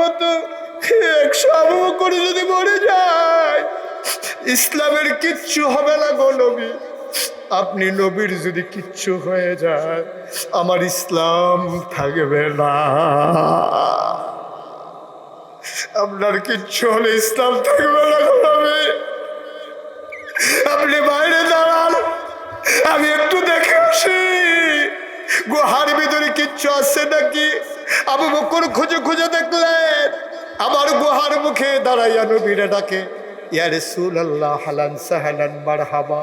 মতো 100 আবু বকর যদি মরে যায় ইসলামের কিচ্ছু হবে না গো নবী। আপনি নবীর যদি কিচ্ছু হয়ে যায় আমার ইসলাম থাকবে না। আপনার কিচ্ছু হলে ইসলাম থাকবে না গো নবী। আপনি বাইরে দাঁড়ান, আমি একটু দেখে আসি গুহার ভিতরে কিচ্ছু আছে নাকি। আবু বকর খুঁজে খুঁজে দেখলেন আবার গুহার মুখে দাঁড়াইয়া নবীরে ডাকে, ইয়া রাসূলুল্লাহ হালান সাহালান মারহাবা,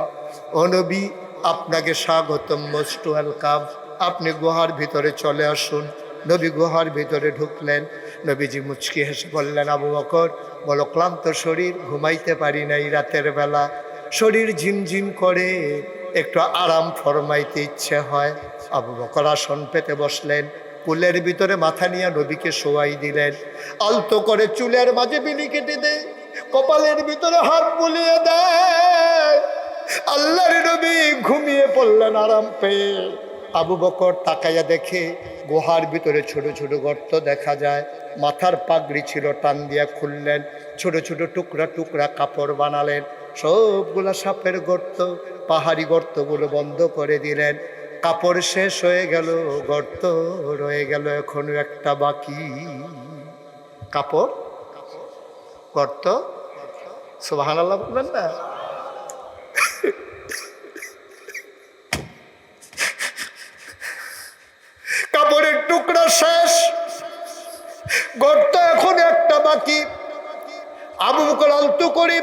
ও নবী আপনাকে স্বাগতম, মোস্ট ওয়েলকাম, আপনি গুহার ভিতরে চলে আসুন। নবী গুহার ভিতরে ঢুকলেন। নবীজি মুচকি হেসে বললেন, আবু বকর বলো ক্লান্ত শরীর, ঘুমাইতে পারি নাই রাতের বেলা, শরীর ঝিমঝিম করে, একটু আরাম ফরমাইতে ইচ্ছে হয়। আবু বকর আসন পেতে বসলেন, কুলের ভিতরে মাথা নিয়ে নবীকে শোয়াই দিলেন। আলতো করে চুলের মাঝে বিনি কেটে দেয়, কপালের ভিতরে হাত বুলিয়ে দেয়। আল্লাহর নবী ঘুমিয়ে পড়লেন আরাম পেয়ে। আবু বকর তাকাইয়া দেখে গুহার ভিতরে ছোট ছোট গর্ত দেখা যায়। মাথার পাগড়ি ছিল, টান দিয়া খুললেন, ছোট ছোট টুকরা টুকরা কাপড় বানালেন, সবগুলা সাপের গর্ত, পাহাড়ি গর্তগুলো বন্ধ করে দিলেন। কাপড় শেষ হয়ে গেল, গর্ত রয়ে গেল এখনো একটা বাকি। কাপড়, গর্ত, সুবহানাল্লাহ বলবেন না? কাপড়ের টুকরা শেষ, গর্ত এখন একটা বাকি। আবু বকর আলতো করে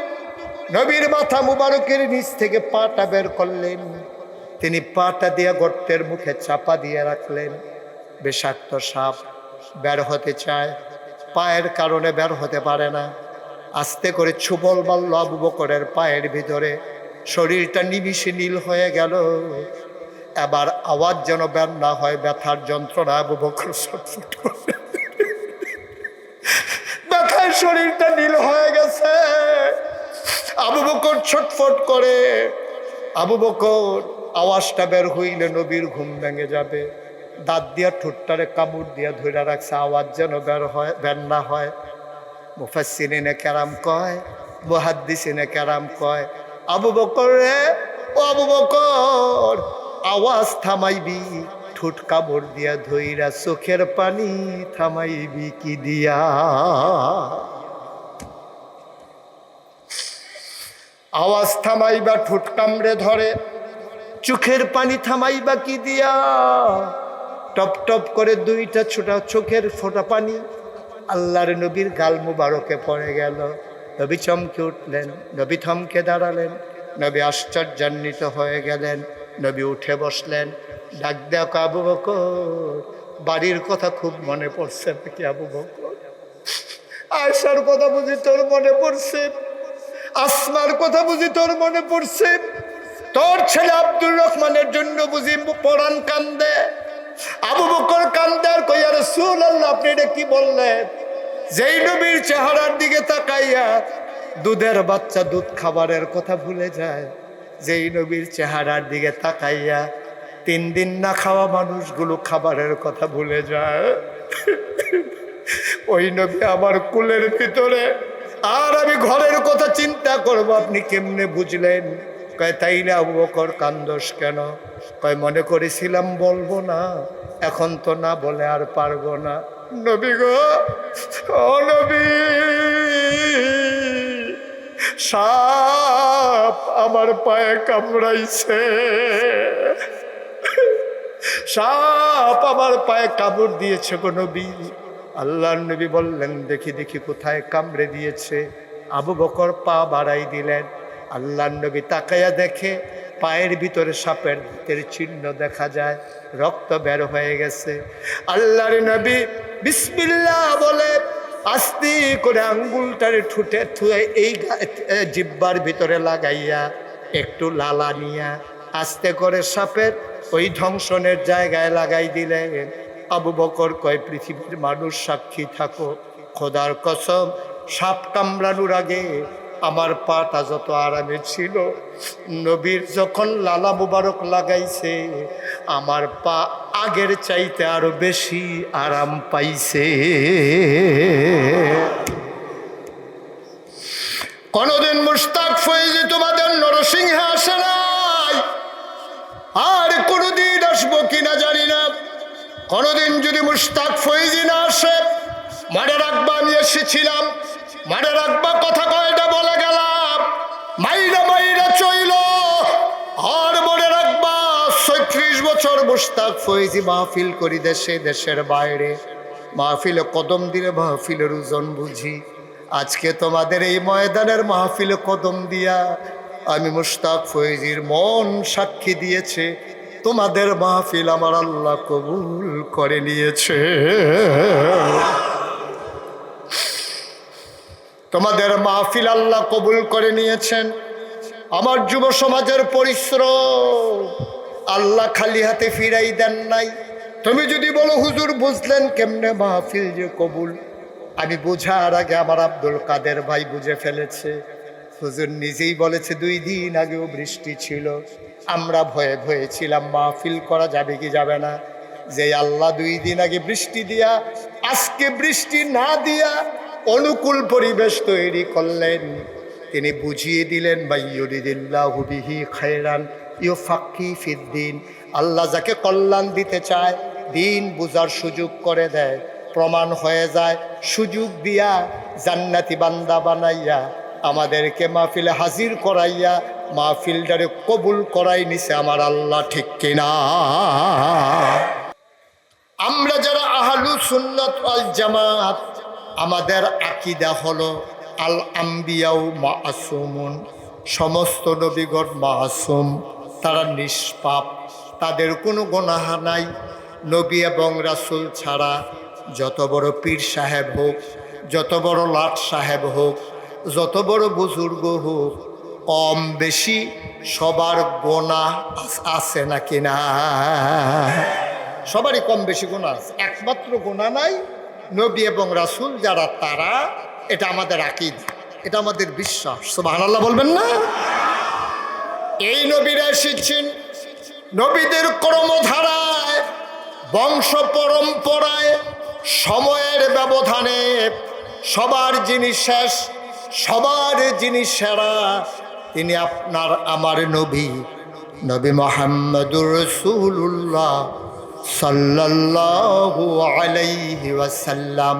নবীর মাথা মুবারকের নিচ থেকে পাটা বের করলেন। তিনি পাটা দিয়ে গর্তের মুখে চাপা দিয়ে রাখলেন। বিষাক্ত সাপ বের হতে চায়, পায়ের কারণে বের হতে পারে না। আস্তে করে ছুবল মারল আবু বকরের পায়ের ভিতরে, শরীরটা নিমিষে নীল হয়ে গেল। এবার আওয়াজ যেন বের না হয়, ব্যথার যন্ত্রণা। আবু বকর ছটফট করে, ব্যথায় শরীরটা নীল হয়ে গেছে। আবু বকর ছটফট করে। আবু বকর আওয়াজটা বের হইলে নবীর ঘুম ভেঙে যাবে। দাঁত দিয়া ঠোঁটটারে কামড় দিয়া ধরে রাখছে, আওয়াজ যেন বের না হয়। মুফাসসিরিনে কেরাম কয়, মুহাদ্দিসিনে কেরাম কয়, আবু বকর রে, ও আবু বকর, আওয়াজ থামাইবি ঠোঁট কামড় দিয়া ধইরা, চোখের পানি থামাইবি কি দিয়া? আওয়াজ থামাইবা ঠোঁট কামড়ে ধরে, চোখের পানি থামাইবা কি দিয়া? টপ টপ করে দুইটা ছোটা চোখের ফোঁটা পানি আল্লাহর নবীর গাল মুবারকে পড়ে গেল। নবী চমকে উঠলেন, নবী থমকে দাঁড়ালেন, নবী আশ্চর্যান্বিত হয়ে গেলেন। নবী উঠে বসলেন, ডাক দেখ, আবু বকর বাড়ির কথা খুব মনে পড়ছে নাকি? আবু বকর আয়েশার কথা বুঝি তোর মনে পড়ছে? আসমার কথা বুঝি তোর মনে পড়ছে? তোর ছেলে আব্দুর রহমানের জন্য বুঝি পরাণ কান্দে? আবু বকর কান্দে আর কই, ইয়া রাসূলুল্লাহ আপনি এটা কি বললেন? যেই নবীর চেহারার দিকে তাকাইয়া দুধের বাচ্চা দুধ খাবারের কথা ভুলে যায়, যেই নবীর চেহারার দিকে তাকাইয়া 3 দিন না খাওয়া মানুষগুলো খাবারের কথা ভুলে যায়, ওই নবী আমার কুলের ভিতরে, আর আমি ঘরের কথা চিন্তা করব, আপনি কেমনে বুঝলেন? কয় তাইলে আবু বকর কান্দোস কেন? কয় মনে করেছিলাম বলবো না, এখন তো না বলে আর পারবো না। নবী গো, ও নবী, সাপ আমার পায়ে কামড়াইছে, সাপ আমার পায়ে কামড় দিয়েছে গো নবী। আল্লাহর নবী বললেন, দেখি দেখি কোথায় কামড়ে দিয়েছে। আবু বকর পা বাড়াই দিলেন। আল্লাহর নবী তাকাইয়া দেখে পায়ের ভিতরে সাপের দাঁতের চিহ্ন দেখা যায়, রক্ত বের হয়ে গেছে। আল্লাহর নবী বিসমিল্লাহ বলে আস্তে করে আঙ্গুলটারে ঠুটে থুয়ে এই জিহ্বার ভিতরে লাগাইয়া একটু লালা নিয়া আস্তে করে সাপের ওই ধ্বংসনের জায়গায় লাগাই দিলেন। আবু বকর কয়, পৃথিবীর মানুষ সাক্ষী থাকো, খোদার কসম সাপ কামড়ানোর আগে আমার পাটা যত আরামে ছিল, নবীর যখন লালা মুবারক লাগাইছে আমার পা আগের চাইতে আরো বেশি আরাম পাইছে। এসেছিলাম, মনে রাখবা কথা কয়টা বলে গেলাম, মাইরা মাইরা চইল। আর মনে রাখবা ৩৬ বছর মুশতাক ফয়েজি মাহফিল করি দেশে দেশের বাইরে, মাহফিলে কদম দিলে মাহফিলের ওজন বুঝি। আজকে তোমাদের এই ময়দানের মাহফিলে কদম দিয়া আমি মুশতাক ফয়েজির মন সাক্ষী দিয়েছে, তোমাদের মাহফিল আমার আল্লাহ কবুল করে নিয়েছে। তোমাদের মাহফিল আল্লাহ কবুল করে নিয়েছেন। আমার যুব সমাজের পরিশ্রম আল্লাহ খালি হাতে ফিরাই দেন নাই। তুমি যদি বলো হুজুর বুঝলেন কেমনে মাহফিল যে কবুল, আমি বোঝার আগে আমার আব্দুল কাদের ভাই বুঝে ফেলেছে। হুজুর নিজেই বলেছে 2 দিন আগেও বৃষ্টি ছিল, আমরা ভয়ে ভয়ে ছিলাম মাহফিল করা যাবে কি যাবে না। যে আল্লাহ 2 দিন আগে বৃষ্টি দিয়া আজকে বৃষ্টি না দিয়া অনুকূল পরিবেশ তৈরি করলেন, তিনি বুঝিয়ে দিলেন মাইয়ুরিদিল্লাহু বিহি খায়রান ইউফাক্কিহু ফিদ্দিন। আল্লাহ যাকে কল্যাণ দিতে চায় দিন বুঝার সুযোগ করে দেয়, প্রমাণ হয়ে যায়। সুযোগ দিয়া জান্নাতি বান্দা বানাইয়া আমাদেরকে মাহফিলে হাজির করাইয়া মাহফিলটারে কবুল করাই নিছে আমার আল্লাহ, ঠিক কিনা? আমরা যারা আহলু সুন্নাত ওয়াল জামাত, আমাদের আকীদা হলো আল আম্বিয়াউ মাসুমুন, সমস্ত নবীগণ মাসুম, তারা নিষ্পাপ, তাদের কোনো গুনাহ নাই। নবী এবং রাসূল ছাড়া যত বড় পীর সাহেব হোক, যত বড় লাট সাহেব হোক, যত বড় বুজুর্গ হোক, কম বেশি সবার গুনাহ আছে নাকি না? সবারই কম বেশি গুনাহ আছে, একমাত্র গুনাহ নাই নবী এবং রাসূল যারা, তারা। এটা আমাদের আকীদা, এটা আমাদের বিশ্বাস। সুবহানাল্লাহ বলবেন না? এই নবীরা এসেছেন নবীদের কর্মধারায়, বংশ পরম্পরায়, সময়ের ব্যবধানে সবার জিনিস শেষ, সবার জিনিস সেরা। তিনি আপনার আমার নবী, নবী মুহাম্মদুর রাসূলুল্লাহ সাল্লাল্লাহু আলাইহি ওয়াসাল্লাম।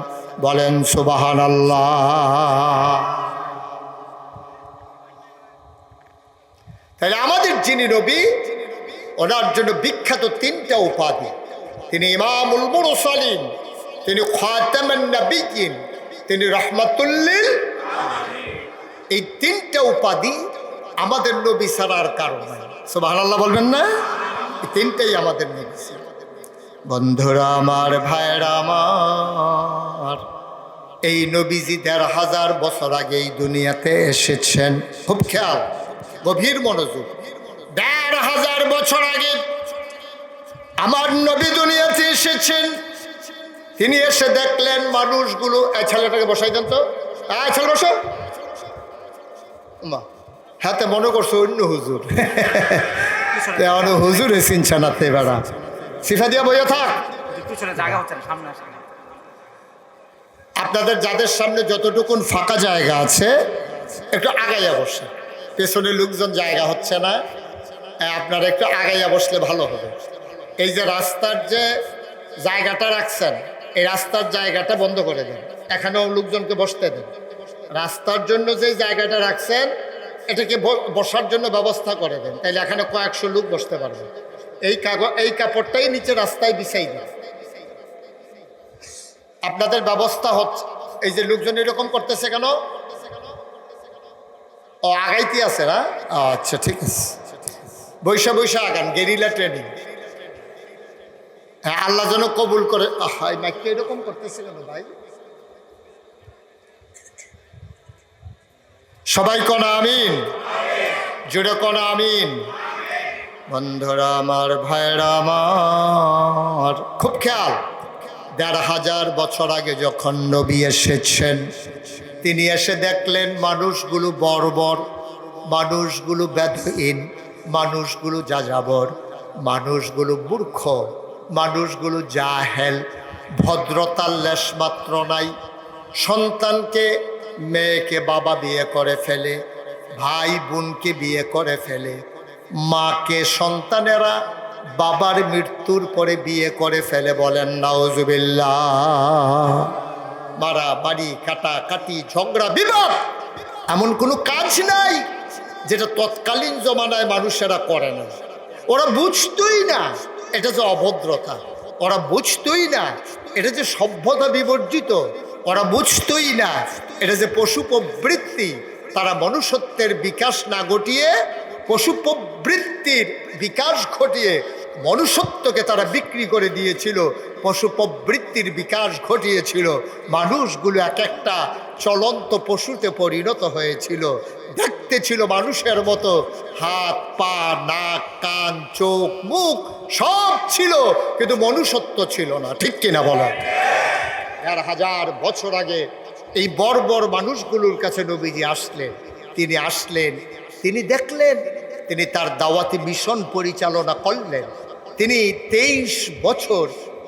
বলেন সুবহানাল্লাহ। তাহলে আমাদের যিনি নবী, ওনার জন্য বিখ্যাত 3টা উপাধি। তিনি ইমামুল মুরসালিন, তিনি খাতামুন নবিয়্যিন, তিনি রাহমাতুল লিল আলামিন। এই 3টা উপাধি আমাদের নবী ছাড়ার কারণ নাই। সুবহানাল্লাহ বলবেন না? এই 3টাই আমাদের নবী। বন্ধুরা আমার, ভাইরা আমার, এই নবীজি ১৫০০ বছর আগে এই দুনিয়াতে এসেছেন। খুব খেয়াল, গভীর মনোযোগ। ১৫০০ বছর আগে আমার নবী দুনিয়াতে এসেছেন। তিনি এসে দেখলেন মানুষগুলো, এই ছেলেটাকে বসাই দেন তো, ছেলে বসো। হাতে মনে করছো অন্য হুজুর, হুজুর চিনছে না তে বেড়া, সিফা দিয়া বইয়া থাক। আপনাদের যাদের সামনে যতটুকুন ফাঁকা জায়গা আছে একটু আগাইয়া বসে, পেছনে লোকজন জায়গা হচ্ছে না, আপনারা একটু আগাইয়া বসলে ভালো হবে। এই যে রাস্তার যে জায়গাটা রাখছেন, এই রাস্তার জায়গাটা বন্ধ করে দেন, এখানেও লোকজনকে বসতে দেন। রাস্তার জন্য যে জায়গাটা রাখছেন এটাকে বসার জন্য ব্যবস্থা করে দেন, তাইলে এখানে কয়েকশো লোক বসতে পারবে। এই কাপড়টাই নিচে রাস্তায় বিছাই দেন। আপনাদের ব্যবস্থা হচ্ছে। এই যে লোকজন এরকম করতেছে কেন? ও আগাইতে আছে না? আচ্ছা ঠিক আছে, বৈশা বৈশা আগান, গেরিলা ট্রেনিং। হ্যাঁ, আল্লাহ যেন কবুল করে। মাইকটা এরকম করতেছে কেন ভাই? সবাই কোন আমিন, জুড়ে কোন আমিন। বন্ধুরা আমার, ভাইরা আমার, খুব খেয়াল। ১৫০০ বছর আগে যখন নবী এসেছেন, তিনি এসে দেখলেন মানুষগুলো বর্বর, মানুষগুলো বেদহীন, মানুষগুলো যাযাবর, মানুষগুলো মূর্খ, মানুষগুলো জাহেল, ভদ্রতার লেশমাত্র নাই। সন্তানকে, মেয়েকে বাবা বিয়ে করে ফেলে, ভাই বোনকে বিয়ে করে ফেলে, মাকে সন্তানেরা বাবার মৃত্যুর পরে বিয়ে করে ফেলে। বলেন নাউজুবিল্লাহ। মারা মারামারি কাটাকাটি ঝগড়া বিবাদ এমন কোনো কাজ নাই যেটা তৎকালীন জমানায় মানুষেরা করে না। ওরা বুঝতোই না এটা যে অভদ্রতা, ওরা বুঝতোই না এটা যে সভ্যতা বিবর্জিত, ওরা বুঝতোই না এটা যে পশু প্রবৃত্তি। তারা মনুষ্যত্বের বিকাশ না ঘটিয়ে পশু প্রবৃত্তির বিকাশ ঘটিয়ে মনুষ্যত্বকে তারা বিক্রি করে দিয়েছিল, পশু প্রবৃত্তির বিকাশ ঘটিয়েছিল। মানুষগুলো এক একটা চলন্ত পশুতে পরিণত হয়েছিল। দেখতে ছিল মানুষের মতো, হাত পা নাক কান চোখ মুখ সব ছিল, কিন্তু মনুষ্যত্ব ছিল না। ঠিক কিনা বলেন? 1000 বছর আগে এই বর্বর মানুষগুলোর কাছে নবীজি আসলেন। তিনি দেখলেন, তিনি তার দাওয়াতি মিশন পরিচালনা করলেন। তিনি 23 বছর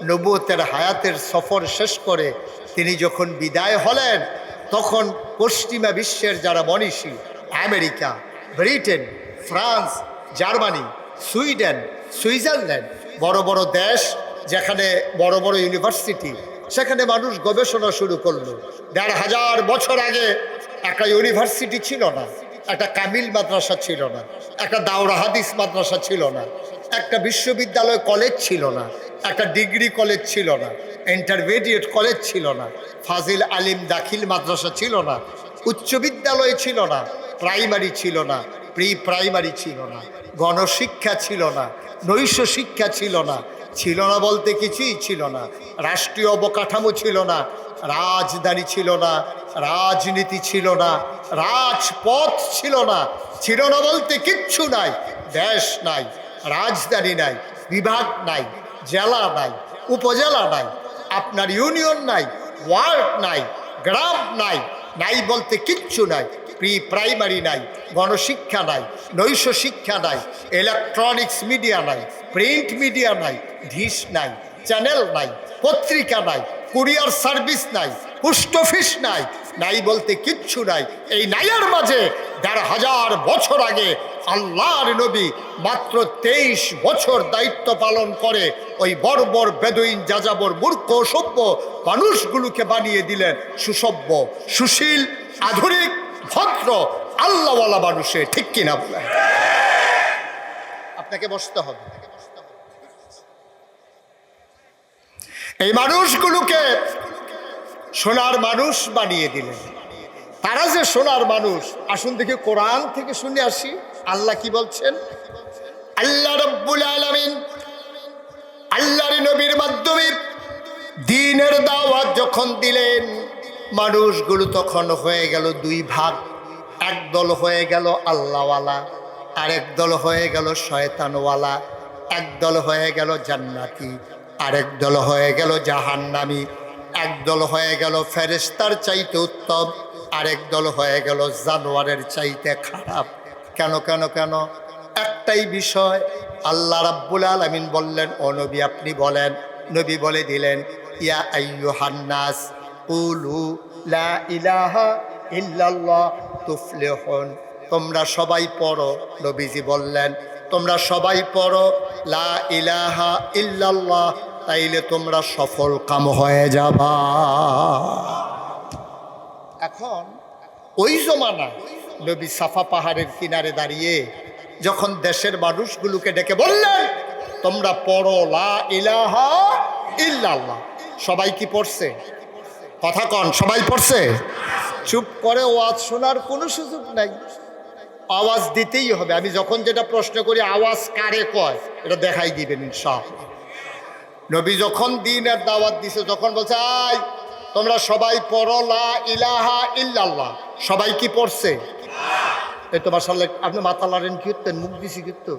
নবুয়তের হায়াতের সফর শেষ করে তিনি যখন বিদায় হলেন, তখন পশ্চিমা বিশ্বের যারা মনীষী, America, Britain, France, Germany, Sweden, Switzerland, বড় বড় দেশ যেখানে বড় বড় ইউনিভার্সিটি, সেখানে মানুষ গবেষণা শুরু করলো। 1500 বছর আগে একটা ইউনিভার্সিটি ছিল না, একটা কামিল মাদ্রাসা ছিল না, একটা দাওরা হাদিস মাদ্রাসা ছিল না, একটা বিশ্ববিদ্যালয় কলেজ ছিল না, একটা ডিগ্রি কলেজ ছিল না, ইন্টারমিডিয়েট কলেজ ছিল না, ফাজিল আলিম দাখিল মাদ্রাসা ছিল না, উচ্চ বিদ্যালয় ছিল না, প্রাইমারি ছিল না, প্রি প্রাইমারি ছিল না, গণশিক্ষা ছিল না, নৈশ শিক্ষা ছিল না, ছিল না বলতে কিছুই ছিল না। রাষ্ট্রীয় অবকাঠামো ছিল না, রাজধানী ছিল না, রাজনীতি ছিল না, রাজপথ ছিল না, ছিল না বলতে কিচ্ছু নাই। দেশ নাই, রাজধানী নাই, বিভাগ নাই, জেলা নাই, উপজেলা নাই, আপনার ইউনিয়ন নাই, ওয়ার্ড নাই, গ্রাম নাই, নাই বলতে কিচ্ছু নাই। প্রি প্রাইমারি নাই, গণশিক্ষা নাই, নৈশ শিক্ষা নাই, ইলেকট্রনিক্স মিডিয়া নাই, প্রিন্ট মিডিয়া নাই, ডিশ নাই, চ্যানেল নাই, পত্রিকা নাই, কুরিয়ার সার্ভিস নাই, পোস্ট অফিস নাই, নাই বলতে কিচ্ছু নাই। এই নাইয়ের মাঝে 1500 বছর আগে আল্লাহর নবী মাত্র 23 বছর দায়িত্ব পালন করে ওই বর্বর বেদুইন যাযাবর মূর্খ সভ্য মানুষগুলোকে বানিয়ে দিলেন সুসভ্য, সুশীল, আধুনিক, ভদ্র, আল্লাহওয়ালা মানুষে। ঠিক কিনা বলেন? আপনাকে বসতে হবে। এই মানুষগুলোকে সোনার মানুষ বানিয়ে দিলেন। তারা যে সোনার মানুষ, আসুন দেখি কোরআন থেকে শুনে আসি আল্লাহ কি বলছেন। আল্লাহ রাব্বুল আলামিন আল্লাহর নবীর মাধ্যমে দ্বীনের দাওয়াত যখন দিলেন, মানুষগুলো তখন হয়ে গেল 2 ভাগ। এক দল হয়ে গেল আল্লাহওয়ালা, আরেক দল হয়ে গেল শয়তানওয়ালা। এক দল হয়ে গেল জান্নাতি, আরেক দল হয়ে গেল জাহান্নামী। এক দল হয়ে গেল ফেরেশতার চাইতে উত্তম, আরেক দল হয়ে গেল জানোয়ারের চাইতে খারাপ। কেন কেন কেন? একটাই বিষয়। আল্লাহ রাব্বুল আলামিন বললেন, ও নবী আপনি বলেন। নবী বলে দিলেন, ইয়া আইয়ুহান নাস কুলু লা ইলাহা ইল্লাল্লাহ তুফলিহুন। তোমরা সবাই পড়ো। নবীজি বললেন, তোমরা সবাই পড়ো লা ইলাহা ইল্লাল্লাহ, তাইলে তোমরা সফল কাম হয়ে যাবা। এখন ওই জমানায় নবী সাফা পাহাড়ের কিনারে দাঁড়িয়ে যখন দেশের মানুষগুলোকে ডেকে বললেন, তোমরা পড়ো লা ইলাহা ইল্লাল্লাহ, সবাই কি পড়ছে? কথা কন, সবাই পড়ছে? চুপ করে ওয়াজ শোনার কোনো সুযোগ নাই, আওয়াজ দিতেই হবে। আমি যখন যেটা প্রশ্ন করি আওয়াজ কারে কয় এটা দেখাই দিবেন ইনশাআল্লাহ। নবী যখন দ্বীনের দাওয়াত দিছে তখন বলছে, আই তোমরা সবাই পড়ো লা ইলাহা ইল্লাল্লাহ। সবাই কি পড়ছে? এই তো মাশাআল্লাহ, আপনি মাথা লাড়েন কি করতেন? মুখ দিছি কিন্তু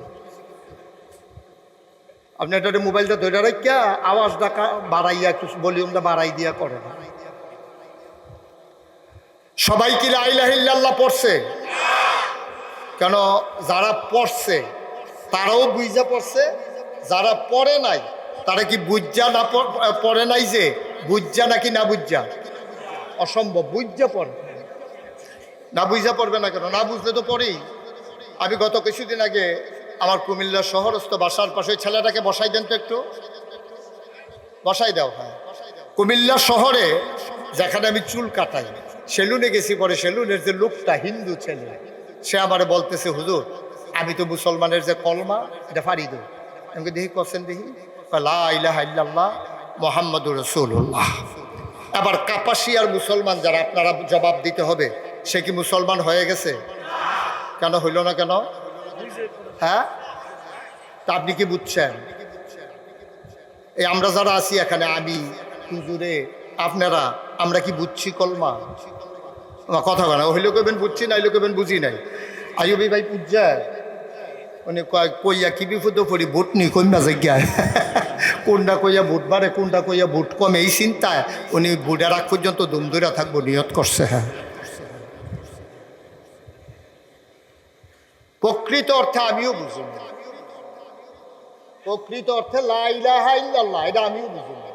আপনি এটা মোবাইলটা ধরে রাখিয়া আওয়াজ ডাকা বাড়াইয়া, একটু ভলিউমটা বাড়াই দিয়া করে না। সবাই কি লা ইলাহা ইল্লাল্লাহ পড়ছে? কেন? যারা পড়ছে তারাও বুঝা পড়ছে, যারা পড়ে নাই তারা কি বুঝা না পড়ে নাই? যে বুঝা নাকি না বুঝা? অসম্ভব, বুঝা পড়ে। না বুঝা পড়বে না কেন? না বুঝলে তো পড়েই। আমি গত কিছুদিন আগে আমার কুমিল্লা শহরস্থ বাসার পাশে ছেলেটাকে বসাই দেন তো, একটু বসাই দাও। হ্যাঁ, কুমিল্লা শহরে যেখানে আমি চুল কাটাই, সেলুনে গেছি, পরে সেলুনের যে লোকটা হিন্দু ছেলে, সে আমারে বলতেছে, হুজুর আমি তো মুসলমানের যে কলমা এটা ফাড়ি দেব। আমি দেখি করছেন, দেখি লা ইলাহা ইল্লাল্লাহ মুহাম্মাদুর রাসূলুল্লাহ। আবার কাপাসিয়ার মুসলমান যারা, আপনারা জবাব দিতে হবে, সে কি মুসলমান হয়ে গেছে? কেন হইল না কেন? হ্যাঁ, তা আপনি কি বুঝছেন? এই আমরা যারা আছি এখানে, আমি, হুজুরে, আপনারা, আমরা কি বুঝছি কলমা? কথা বলা হইলে কইবেন বুঝছি, নাইলে কইবেন বুঝি নাই। আইয়ুবি ভাই বুঝছে, উনি কইয়া কি বিপদ পড়ি, ভোট নি কমা জায়গায় কোনটা কইয়া ভোট বাড়ে, কোনটা কইয়া ভোট কমে, এই চিন্তায় উনি ভোটের আগ পর্যন্ত দুম ধরে থাকবো নিয়ত করছে। হ্যাঁ, প্রকৃত অর্থে আমিও বুঝি না, প্রকৃত অর্থে লা ইলাহা ইল্লাল্লাহ এটা আমিও বুঝি না,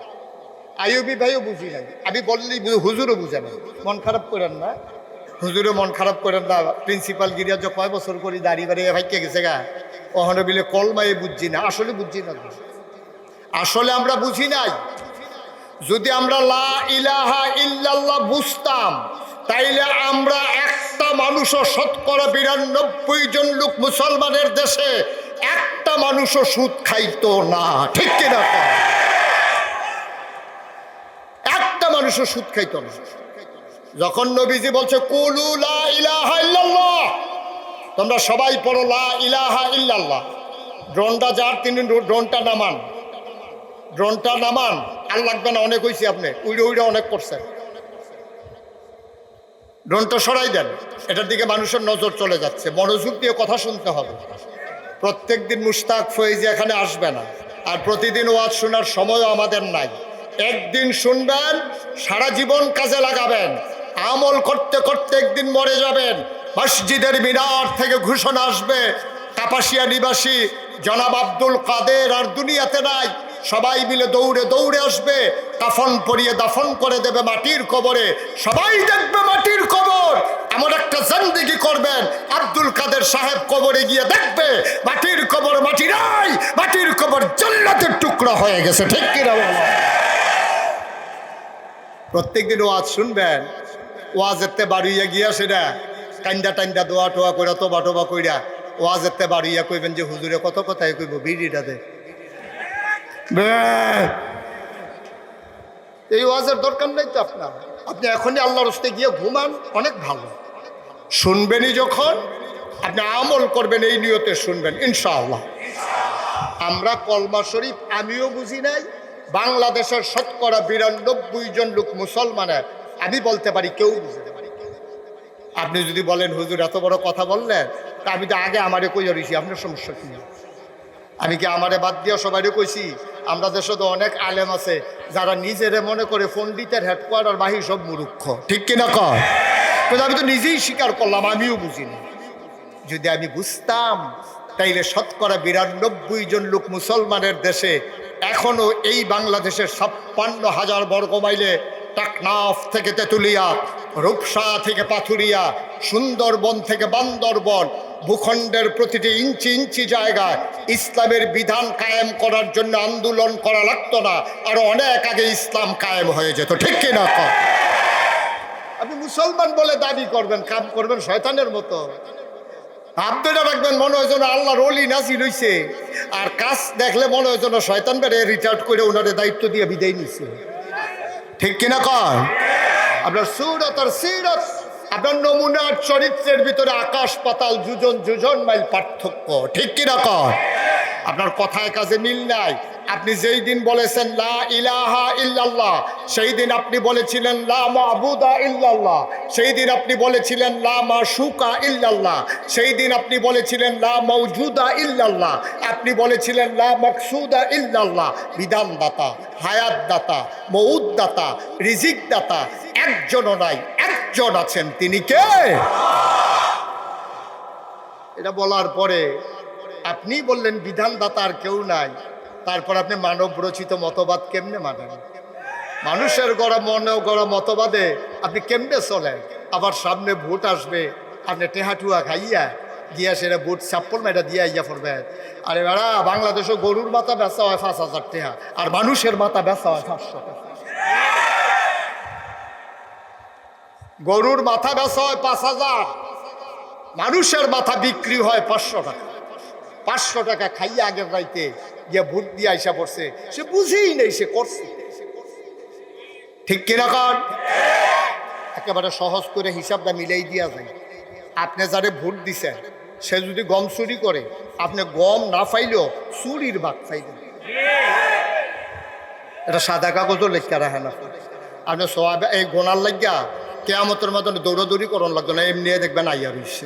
আইয়ুবি ভাইও বুঝি নাই। আমি বললেই হুজুরও বুঝে না। মন খারাপ করেন না, হুজুরে মন খারাপ করেন না। প্রিন্সিপাল গিরিয়া যে কয় বছর করি দাঁড়িয়ে বাড়িয়ে ভাইকে গেছে গা, ওখানে বিলে কলমাই বুঝছি না। আসলে বুঝছি না, আসলে আমরা বুঝি নাই। যদি আমরা লা ইলাহা ইল্লাল্লাহ বুঝতাম, তাইলে আমরা একটা মানুষও, শতকরা 92 জন লোক মুসলমানের দেশে একটা মানুষও সুদ খাইতো না। ঠিক কিনা? একটা মানুষও সুদ খাইতো না। যখন নবীজি বলছে কুলু লা ইলাহা ইল্লাল্লাহ, তোমরা সবাই পড়ো লা ইলাহা ইল্লাল্লাহ, ড্রোনটা যার তিনি ড্রোনটা নামান, ড্রোনটা নামান। আর লাগবে না, অনেক হয়েছে, আপনি উইড়ে উইড়ে অনেক করছেন। ড্রোনটা সরাই দেন, এটার দিকে মানুষের নজর চলে যাচ্ছে। মনোযোগ দিয়ে কথা শুনতে হবে। প্রত্যেক দিন মুশতাক ফয়েজি এখানে আসবে না, আর প্রতিদিন ওয়াজ শোনার সময়ও আমাদের নাই। একদিন শুনবেন, সারা জীবন কাজে লাগাবেন, আমল করতে করতে একদিন মরে যাবেন। মসজিদের মিনার থেকে ঘোষণা আসবে, কাপাসিয়া নিবাসী জনাব আব্দুল কাদের আর দুনিয়াতে নাই। সবাই মিলে দৌড়ে দৌড়ে আসবে, কাফন পরিয়ে দাফন করে দেবে মাটির কবরে। সবাই দেখবে মাটির কবর, এমন একটা জিন্দেগি করবেন, আব্দুল কাদের সাহেব কবরে গিয়ে দেখবে মাটির কবর মাটি নাই, মাটির কবর জান্নাতের টুকরা হয়ে গেছে। ঠিক কিনা? প্রত্যেকদিন ওয়াজ শুনবেন, ওয়াজেতে বাড়িয়ে গিয়া সেটা কান্দা টান্দা দোয়া টোয়া কইরা, তোবা টোবা কইরা ওয়াজেতে বাড়িয়া কইবেন যে হুজুরে কত কথাই কইব, বিড়িটা দে। এই ওয়াজের দরকার নেই তো আপনার। আপনি এখনই আল্লাহর রাস্তায় গিয়ে ঘুমান, অনেক ভালো। শুনবেনই যখন, আপনি আমল করবেন, এই নিয়তে শুনবেন ইনশাআল্লাহ। আমরা কলমা শরীফ আমিও বুঝি নাই, বাংলাদেশের শতকরা 92 জন লোক মুসলমানের, আমি বলতে পারি কেউ বুঝে না। আপনি যদি বলেন হুজুর এত বড় কথা বললেন, তা আমি তো আগে আমারে কইয়া রইছি, আপনার সমস্যা কি? আমি কি আমারে বাদ দিয়া সবাইরে কইছি? আমরা দেশে তো অনেক আলেম আছে যারা নিজেরে মনে করে পণ্ডিতের হেডকোয়ার্টার বাহির সব মূর্খ। ঠিক কিনা কয়? কিন্তু আমি তো নিজেই স্বীকার করলাম আমিও বুঝিনি। যদি আমি বুঝতাম, তাইলে শতকরা 92 জন লোক মুসলমানের দেশে এখনো এই বাংলাদেশের 56,000 বর্গ মাইলে, টাকনাফ থেকে তেঁতুলিয়া, রূপসা থেকে পাথুরিয়া, সুন্দরবন থেকে বান্দরবন, ভূখণ্ডের প্রতিটি ইঞ্চি ইঞ্চি জায়গায় ইসলামের বিধান কায়েম করার জন্য আন্দোলন করা লাগতো না, আরো অনেক আগে ইসলাম কায়েম হয়ে যেত। ঠিক কিনা? আপনি মুসলমান বলে দাবি করবেন, কাম করবেন শয়তানের মতো। ভাবতে রাখবেন মনে হয় যেন আল্লাহর ওলি নাজির হইছে, আর কাজ দেখলে মনে হয় যেন শয়তান বেড়ে রিটায়ার্ড করে ওনারে দায়িত্ব দিয়ে বিদায় নিছে। ঠিক কিনা কয়? আপনার সুরত আর সিরত, আপনার নমুনার চরিত্রের ভিতরে আকাশ পাতাল, যুজন মাইল পার্থক্য। ঠিক কিনা কয়? আপনার কথায় কাজে মিল নাই। আপনি যেই দিন বলেছেন লা ইলাহা ইল্লাল্লাহ, সেই দিন আপনি বলেছিলেন লা মাবুদা ইল্লাল্লাহ, সেই দিন আপনি বলেছিলেন লা মাশুকা ইল্লাল্লাহ, সেই দিন আপনি বলেছিলেন লা মাওজুদা ইল্লাল্লাহ, আপনি বলেছিলেন লা মাকসুদা ইল্লাল্লাহ। বিধানদাতা, হায়াতদাতা, মউতদাতা, রিজিকদাতা একজনও নাই, একজন আছেন, তিনি কে? এটা বলার পরে আপনি বললেন বিধানদাতা আর কেউ নাই, তারপর আপনি মানব রচিত মতবাদ কেমনে মানেন? মানুষের গড়া মনে গড়া মতবাদে আপনি কেমনে চলেন? আবার সামনে ভোট আসবে, আপনি টেহাটুয়া খাইয়া গিয়া সেটা ভোট চাপ্পল মেটা দিয়া ইয়া পড়বে। আরে বেড়া, বাংলাদেশে গরুর মাথা বেচা হয় 5,000 টাকা, আর মানুষের মাথা বেচা হয় 500 টাকা। গরুর মাথা বেচা হয় 5,000, মানুষের মাথা বিক্রি হয় 500 টাকা। 500 টাকা খাইয়ে আগের রাইতে গিয়ে ভোট দিয়ে আইসা পড়ছে, সে বুঝেই নেই সে করছে। ঠিক কিনা কর? একেবারে সহজ করে হিসাবটা মিলেই দিয়া যায়। আপনি যারে ভোট দিছেন সে যদি গম চুরি করে, আপনি গম না পাইলেও চুরির ভাগ পাইবেন। এটা সাদা কাগজও লেখা রাখে না। আপনি সব এই গোনার লাগিয়া কেয়ামতের মতন দৌড়াদৌড়ি করন লাগতো না, এমনি দেখবেন আইয়া রইছে।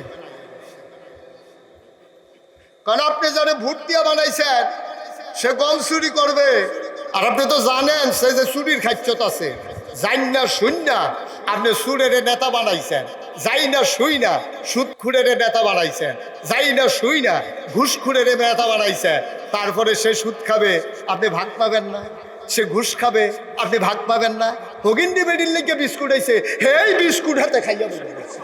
কারণ আপনি যারা ভোট দিয়া বানাইছেন সে গম চুরি করবে, আর আপনি তো জানেন সে যে চুরির খাদ্যত আছে। যাই না শুই না আপনি সুরের নেতা বানাইছেন, যাই না শুই না সুদখুরের নেতা বানাইছেন, যাই না শুই না ঘুষখুরের নেতা বানাইছেন। তারপরে সে সুদ খাবে, আপনি ভাগ পাবেন না। সে ঘুষ খাবে, আপনি ভাগ পাবেন না। হগিন্দি বেডির লেগে বিস্কুট আইছে, হেই বিস্কুট হাতে খাইয়া বলছে।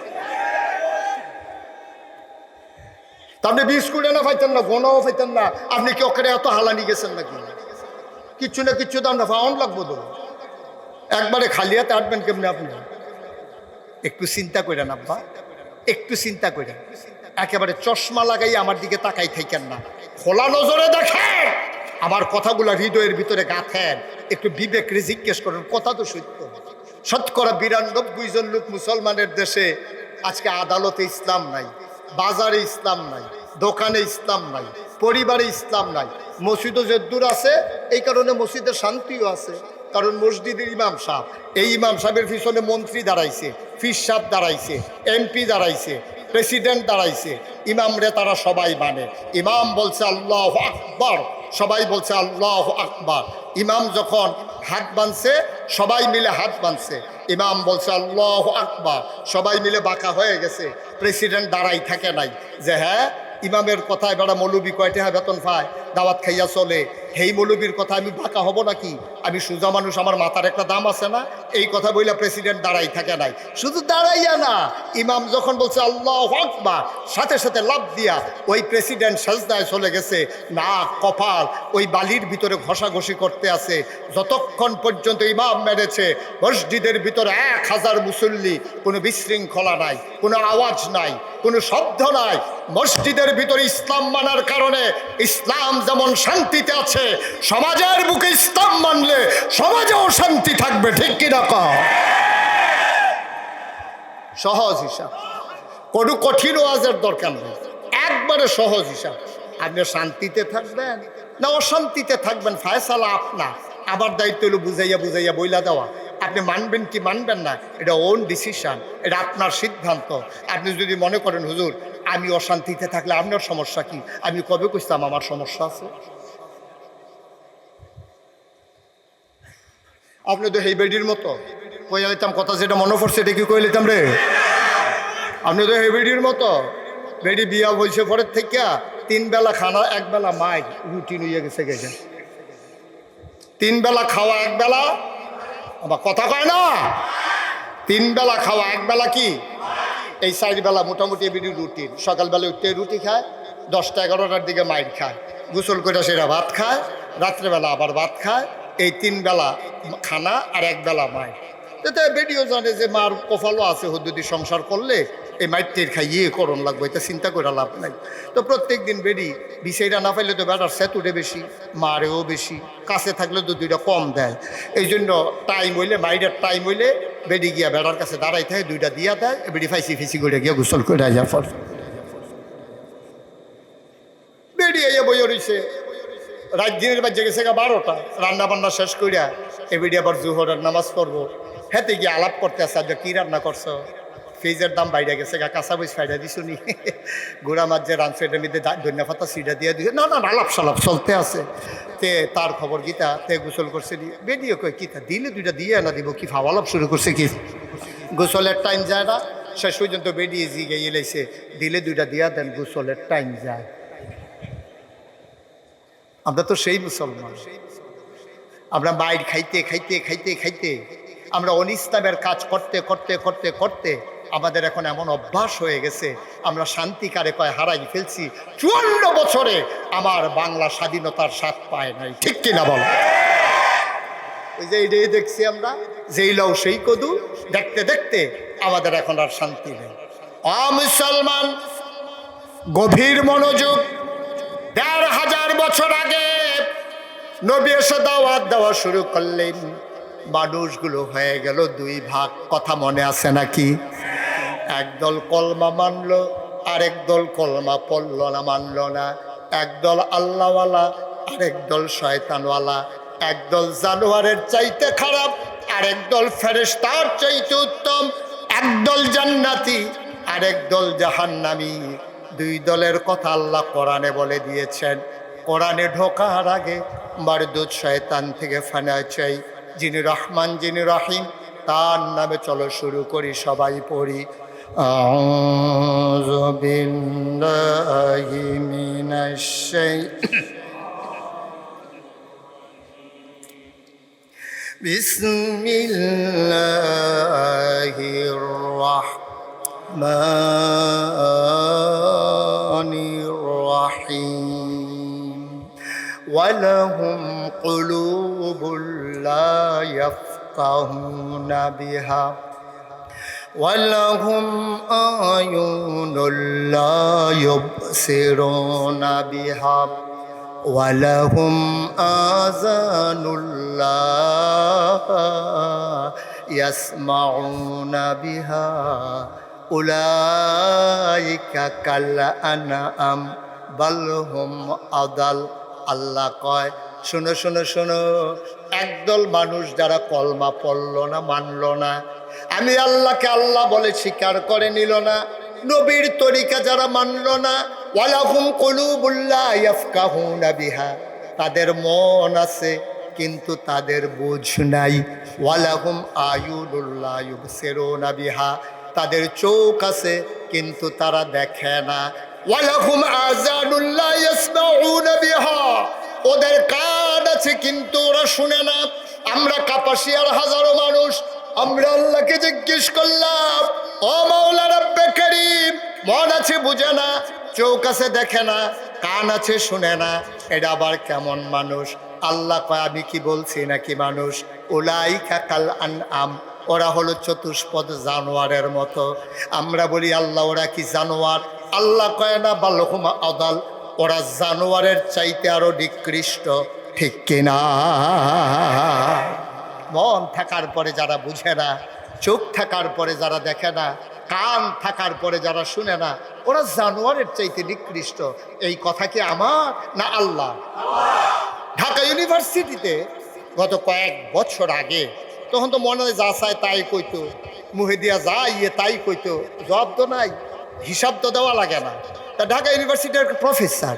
আপনি বিস্কুট এনে পাইতেন না, গোনাও পাইতেন না। আপনি কি ওখানে এত হালানি গেছেন নাকি? কিচ্ছু না কিচ্ছু তো আমরা ফাউন্ড লাগবো তো। একবারে খালি হাতে আটবেন কেমনি আপনি? একটু চিন্তা করেন আব্বা, একটু চিন্তা করেন। একেবারে চশমা লাগাই আমার দিকে তাকাই থাকেন না, খোলা নজরে দেখেন। আমার কথাগুলো হৃদয়ের ভিতরে গাঁথেন, একটু বিবেকরে জিজ্ঞেস করেন। কথা তো সত্য। 92% জন লোক মুসলমানের দেশে আজকে আদালতে ইসলাম নাই, বাজারে ইসলাম নাই, দোকানে ইসলাম নাই, পরিবারে ইসলাম নাই। মসজিদও যে দূর আছে, এই কারণে মসজিদের শান্তিও আছে। কারণ মসজিদের ইমাম সাহেব, এই ইমাম সাহেবের পিছনে মন্ত্রী দাঁড়াইছে, ফির সাহেব দাঁড়াইছে, এমপি দাঁড়াইছে, প্রেসিডেন্ট দাঁড়াইছে। ইমামরে তারা সবাই মানে। ইমাম বলছে আল্লাহু আকবার, সবাই বলছে আল্লাহু আকবার। ইমাম যখন হাত বাঁধছে সবাই মিলে হাত বাঁধছে, ইমাম বলছে আল্লাহু আকবার, সবাই মিলে বাঁকা হয়ে গেছে। প্রেসিডেন্ট দাঁড়াই থাকে নাই যে হ্যাঁ ইমামের কথায় বেড়া মৌলবি কয়টা বেতন পায়, দাওয়াত খাইয়া চলে, হেই মৌলবীর কথা আমি বাঁকা হব নাকি? আমি সোজা মানুষ, আমার মাথার একটা দাম আছে না? এই কথা বইলা প্রেসিডেন্ট দাঁড়াই থাকে নাই। শুধু দাঁড়াইয়া না, ইমাম যখন বলছে আল্লাহু আকবার, সাথে সাথে লাফ দিয়া ওই প্রেসিডেন্ট সাজদায় চলে গেছে। নাক কপাল ওই বালির ভিতরে ঘষাঘষি করতে আছে। যতক্ষণ পর্যন্ত ইমাম মেরেছে, মসজিদের ভিতরে 1000 মুসল্লি, কোনো বিশৃঙ্খলা নাই, কোনো আওয়াজ নাই, কোনো শব্দ নাই। মসজিদের ভিতরে ইসলাম মানার কারণে ইসলাম যেমন শান্তিতে আছে, সমাজের বুকে ইসলাম মানলে সমাজেও শান্তি থাকবে। ঠিক কিনা কও? সহজ হিসাব, কোনো কঠিন ওয়াজের দরকার নেই, একবারে সহজ হিসাব। আপনি শান্তিতে থাকবেন না অশান্তিতে থাকবেন, ফায়সালা আপনার। আবার দায়িত্ব হলো বুঝাইয়া বুঝাইয়া বইলা দেওয়া। আপনি মানবেন কি মানবেন না এটা ওন ডিসিশন, এটা আপনার সিদ্ধান্ত। আপনি যদি মনে করেন হুজুর আমি অশান্তিতে থাকলে আপনার সমস্যা কি, আমি কবে কইতাম আমার সমস্যা আছে? আপনি তো এই বেডির মতো কইয়া লইতাম কথা, যেটা মনে পড়ছে এটা কি কই লইতাম রে। আপনি তো এই বেডির মতো, বেডি বিয়া বলছে পরের থেকে 3 বেলা খানা 1 বেলা মাই রুটিন হইয়া গেছে। গেছে 3 বেলা খাওয়া 1 বেলা, আবার কথা কয় না, 3 বেলা খাওয়া 1 বেলা কি এই 4 বেলা মোটামুটি বেডি রুটিন। সকালবেলা উঠতে রুটি খায়, 10টা 11টার দিকে মাইর খায়, গোসল করে সেরা ভাত খায়, রাত্রেবেলা আবার ভাত খায়। এই 3 বেলা খানা আর 1 বেলা মাইর। তো বেডিও জানে যে মার কপালও আছে, হুদুদি সংসার করলে এই মাইটের খাইয়ে করণ লাগবে, এটা চিন্তা করে লাভ নাই। তো প্রত্যেক দিন বেডি বিষয়টা না পাইলে তো বেটার সেতুটে বেশি, মারেও বেশি, কাছে থাকলে তো 2টা কম দেয়। এই জন্য টাইম হইলে, মাইডের টাইম হইলে বেডি গিয়া বেড়ার কাছে দাঁড়াই থাকে, 2টা দিয়া দেয়, বেডি ফাইসি ফিসি করে গিয়া গোসল করে যাওয়ার পর বেডি আইয়া বইয়া রইছে। রাত দিনের বাজে গেছে 12টা, রান্না বান্না শেষ করিয়া এবেডি আবার জোহরের নামাজ পড়বো। হেতে গিয়ে আলাপ করতে আসে, আজ কি রান্না করছো? ফ্রিজের দাম বাইরে গেছে, কাঁচা বইস ফাইডা দিছো নি? গুড়া মাছ যে রাঁধছো এটার মধ্যে ধনিয়া পাতা সিডা দিয়ে দিছে। না না আলাপ সালাপ চলতে আছে। তে তার খবর গীতা তে গোসল করছে, বেরিয়ে কই কিতা দিলে 2টা দিয়ে না দিব কি ফাওয়ালাপ শুরু করছে কি? গোসলের টাইম যায় না, শেষ পর্যন্ত বেরিয়ে জিগে এলাইছে, দিলে 2টা দিয়া দেন, গোসলের টাইম যায়। আমরা তো সেই মুসলমান, আমরা বাইর খাইতে খাইতে খাইতে খাইতে আমরা অনিস্লামের কাজ করতে করতে করতে করতে আমাদের এখন এমন অভ্যাস হয়ে গেছে, আমরা শান্তিকারে কয় হারাই ফেলছি। 54 বছরে আমার বাংলা স্বাধীনতার স্বাদ পায় নাই। ঠিক কিনা বল? ওই যে এটাই দেখছি আমরা, যেই লাও সেই কদু, দেখতে দেখতে আমাদের এখন আর শান্তি নেই। মুসলমান, গভীর মনোযোগ। ১৫০০ বছর আগে নবী এসে দাওয়াত দেওয়া শুরু করলেন। মানুষগুলো হয়ে গেল দুই ভাগ, কথা মনে আছে নাকি? একদল কলমা মানলো, আরেক দল কলমা পড়ল না, মানল না। একদল আল্লাহওয়ালা, আরেক দল শয়তানওয়ালা। একদল জানোয়ারের চাইতে খারাপ, আরেক দল ফেরেশতার চাইতে উত্তম। একদল জান্নাতি, আরেক দল জাহান্নামী। দুই দলের কথা আল্লাহ কোরআনে বলে দিয়েছেন। কোরআনে ঢোকার আগে মারদুদ শয়তান থেকে ফানা চাই। যিনি রহমান, যিনি রহিম, তার নামে চলো শুরু করি, সবাই পড়ি। আউযু বিল্লাহি মিনাশ বিসমিল্লাহির রাহমানির রাহিম। ওয়ালাহুম কুলুবুল লা ইয়াফকাহুনা বিহা ওয়ালাহুম আয়ুনুল লা ইউবসিরুনা বিহা ওয়ালাহুম আযানুল লা ইয়াসমাউনা বিহা উলাইকা কাল আনআম বাল হুম আদাল। আল্লাহ কয়, শোনো শোনো শোনো, একদল মানুষ যারা কলমা পড়ল না, মানল না, আমি আল্লাহকে আল্লাহ বলে স্বীকার করে নিল না, নবীর তরিকা যারা মানল না, ওয়ালাহুম কুলুবুল লা ইয়াফকাহুনা বিহা, তাদের মন আছে কিন্তু তাদের বুঝ নাই। ওয়ালাহুম আয়ুনুল লা ইউবসিরুনা বিহা, তাদের চোখ আছে কিন্তু তারা দেখে না। ওয়ালাহুম আযানুল লা ইয়াসমাউনা বিহা, ওদের কান আছে কিন্তু ওরা শুনে না। আমরা কাপাসিয়ার হাজারো মানুষ, আমরা আল্লাহকে জিজ্ঞেস করলাম, ও মাওলা রব্বে করিম, মন আছে বুঝে না, চোখ আছে দেখে না, কান আছে শুনে না, এটা আবার কেমন মানুষ? আল্লাহ কয়, আমি কি বলছি নাকি মানুষ? উলাইকা কাল আনআম, ওরা হলো চতুষ্পদ জানোয়ারের মতো। আমরা বলি আল্লাহ ওরা কি জানোয়ার? আল্লাহ কয় না, বাল হুম আদাল, ওরা জানোয়ারের চাইতে আরো নিকৃষ্ট। ঠিক কিনা? মন থাকার পরে যারা বুঝে না, চোখ থাকার পরে যারা দেখে না, কান থাকার পরে যারা শুনে না, ওরা জানোয়ারের চাইতে নিকৃষ্ট। এই কথা কি আমার না আল্লাহ? ঢাকা ইউনিভার্সিটিতে গত কয়েক বছর আগে, তখন তো মনে হয় যা চায় তাই কইতো, মুহে দিয়া যা ইয়ে তাই কইতো, জবাব তো নাই, হিসাব তো দেওয়া লাগে না। তা ঢাকা ইউনিভার্সিটির একটা প্রফেসর,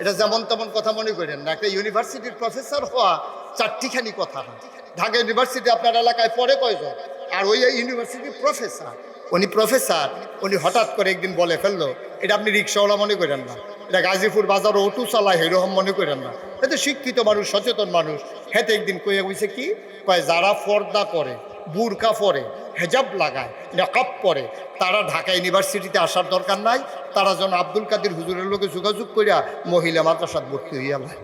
এটা যেমন তেমন কথা মনে করেন না, একটা ইউনিভার্সিটির প্রফেসর হওয়া চারটিখানি কথা না। ঢাকা ইউনিভার্সিটি আপনার এলাকায় পড়ে কয়জন? আর ওই ইউনিভার্সিটির প্রফেসর, উনি হঠাৎ করে একদিন বলে ফেললো, এটা আপনি রিক্সাওয়ালা মনে করেন না, এটা গাজীপুর বাজার অটো চালায় এরকম মনে করেন না, এতে শিক্ষিত মানুষ, সচেতন মানুষ। হেতে একদিন কইয়া কইছে কি কয়, যারা পর্দা করে, বুরকা পরে, হেজাব লাগায়, নেকাব পরে, তারা ঢাকা ইউনিভার্সিটিতে আসার দরকার নাই, তারা যেন আব্দুল কাদের হুজুরের লোকে যোগাযোগ করিয়া মহিলা মাদ্রাসাত ভর্তি হইয়া যায়।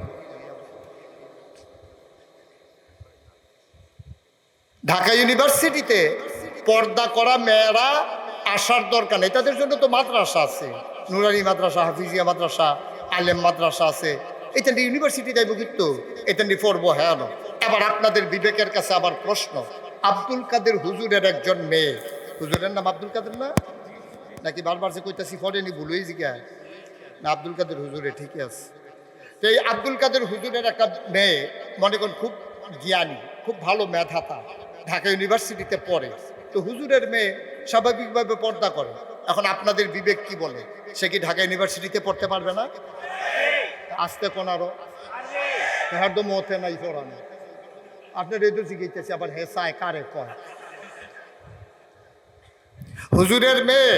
ঢাকা ইউনিভার্সিটিতে পর্দা করা মেয়েরা আসার দরকার নেই, তাদের জন্য তো মাদ্রাসা আছে, নুরানি মাদ্রাসা, হাফিজিয়া মাদ্রাসা, আলেম মাদ্রাসা আছে। এটা ইউনিভার্সিটি যাইব কিন্তু এটা নিয়ে পড়বো। হ্যাঁ, এবার আপনাদের বিবেকের কাছে আবার প্রশ্ন, আব্দুল কাদের হুজুরের একজন মেয়ে, হুজুরের নাম আব্দুল কাদের না নাকি? বারবার যে কইতাছি পড়েনি, ভুলই জিজ্ঞাসা না, আব্দুল কাদের হুজুরে ঠিকই আছে। তো এই আব্দুল কাদের হুজুরের একটা মেয়ে, মনে করেন খুব জ্ঞানী, খুব ভালো মেধাতা, ঢাকা ইউনিভার্সিটিতে পড়ে। তো হুজুরের মেয়ে স্বাভাবিকভাবে পর্দা করে। এখন আপনাদের বিবেক কি বলে, সে কি ঢাকা ইউনিভার্সিটিতে পড়তে পারবে না? আসতে কোন আরো হ্যাঁ তো মতে নাই পড়ানো, আপনার এই তো জিজ্ঞেস আবার হে চায় কারে কয়। হুজুরের মেয়ে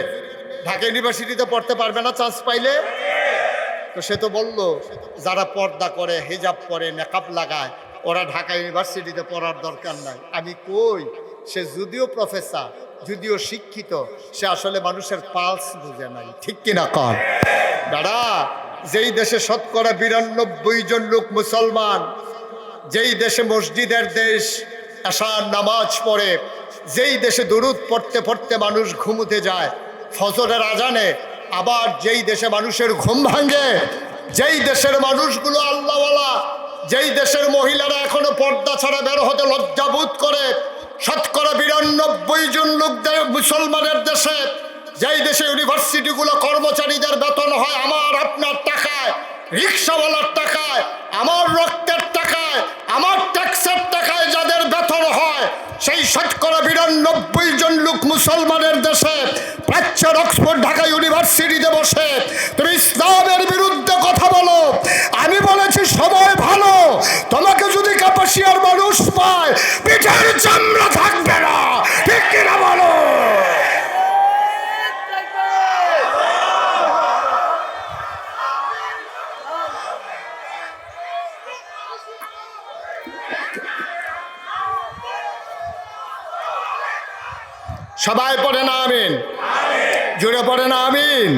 ঢাকা ইউনিভার্সিটিতে পড়তে পারবে না চান্স পাইলে? তো সে তো বললো, যারা পর্দা করে, হিজাব পরে, নেকাব লাগায়, ওরা ঢাকা ইউনিভার্সিটিতে পড়ার দরকার নাই। আমি কই, সে যদিও প্রফেসর, যদিও শিক্ষিত, সে আসলে মানুষের পালস বুঝে নাই। ঠিক কিনা কর দাদা? যেই দেশে 92% জন লোক মুসলমান, যেই দেশে মসজিদের দেশ, এশার নামাজ পড়ে, যেই দেশে দুরূদ পড়তে পড়তে মানুষ ঘুমুতে যায় ফজরের আজানে, আবার যেই দেশে মানুষের ঘুম ভাঙে, যেই দেশের মানুষগুলো আল্লাহওয়ালা, যেই দেশের মহিলারা এখনো পর্দা ছাড়া বের হতে লজ্জাবোধ করে, শতকরা 92 জন লোকদের মুসলমানের দেশে, যেই দেশে ইউনিভার্সিটিগুলো কর্মচারীদের বেতন হয় আমার আপনার টাকায়, রিক্সাওয়ালার টাকায়, আমার রক্তের টাকায়, আমার ট্যাক্সের টাকায় যাদের বেতন হয়, সেই শতকরা 92 জন লোক মুসলমানের দেশে প্রাচ্যের অক্সফোর্ড ঢাকা ইউনিভার্সিটিতে বসে তুমি ইসলামের বিরুদ্ধে কথা বলো। আমি বলেছি সময় ভালো, তোমাকে যদি কাপাসিয়ার মানুষ পায় পিঠের চামড়া থাকবে না, ঠিক কিনা বলো? সবাই পড়ে না আমিন, জোরে পড়ে না আমিন।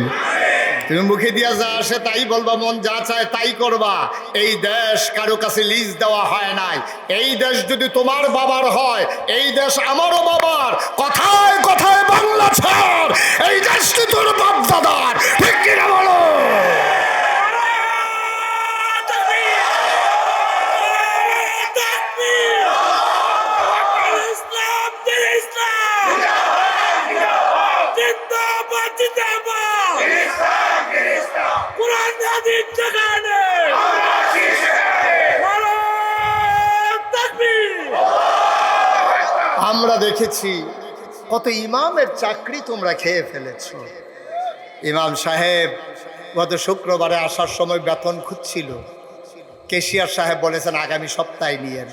তুমি মুখে দিয়া যা আসে তাই বলবা, মন যা চায় তাই করবা। এই দেশ কারো কাছে লিজ দেওয়া হয় নাই। এই দেশ যদি তোমার বাবার হয়, এই দেশ আমারও বাবার। কথায় কথায় বাংলা ছাড়, এই দেশ কি তোর বাপ দাদার, ঠিক কিনা বলো? আমরা দেখেছি কত ইমামের চাকরি তোমরা খেয়ে ফেলেছ। ইমাম সাহেব গত শুক্রবারে আসার সময় বেতন খুঁজছিল, কেশিয়ার সাহেব বলেছেন আগামী সপ্তাহে নিয়ে।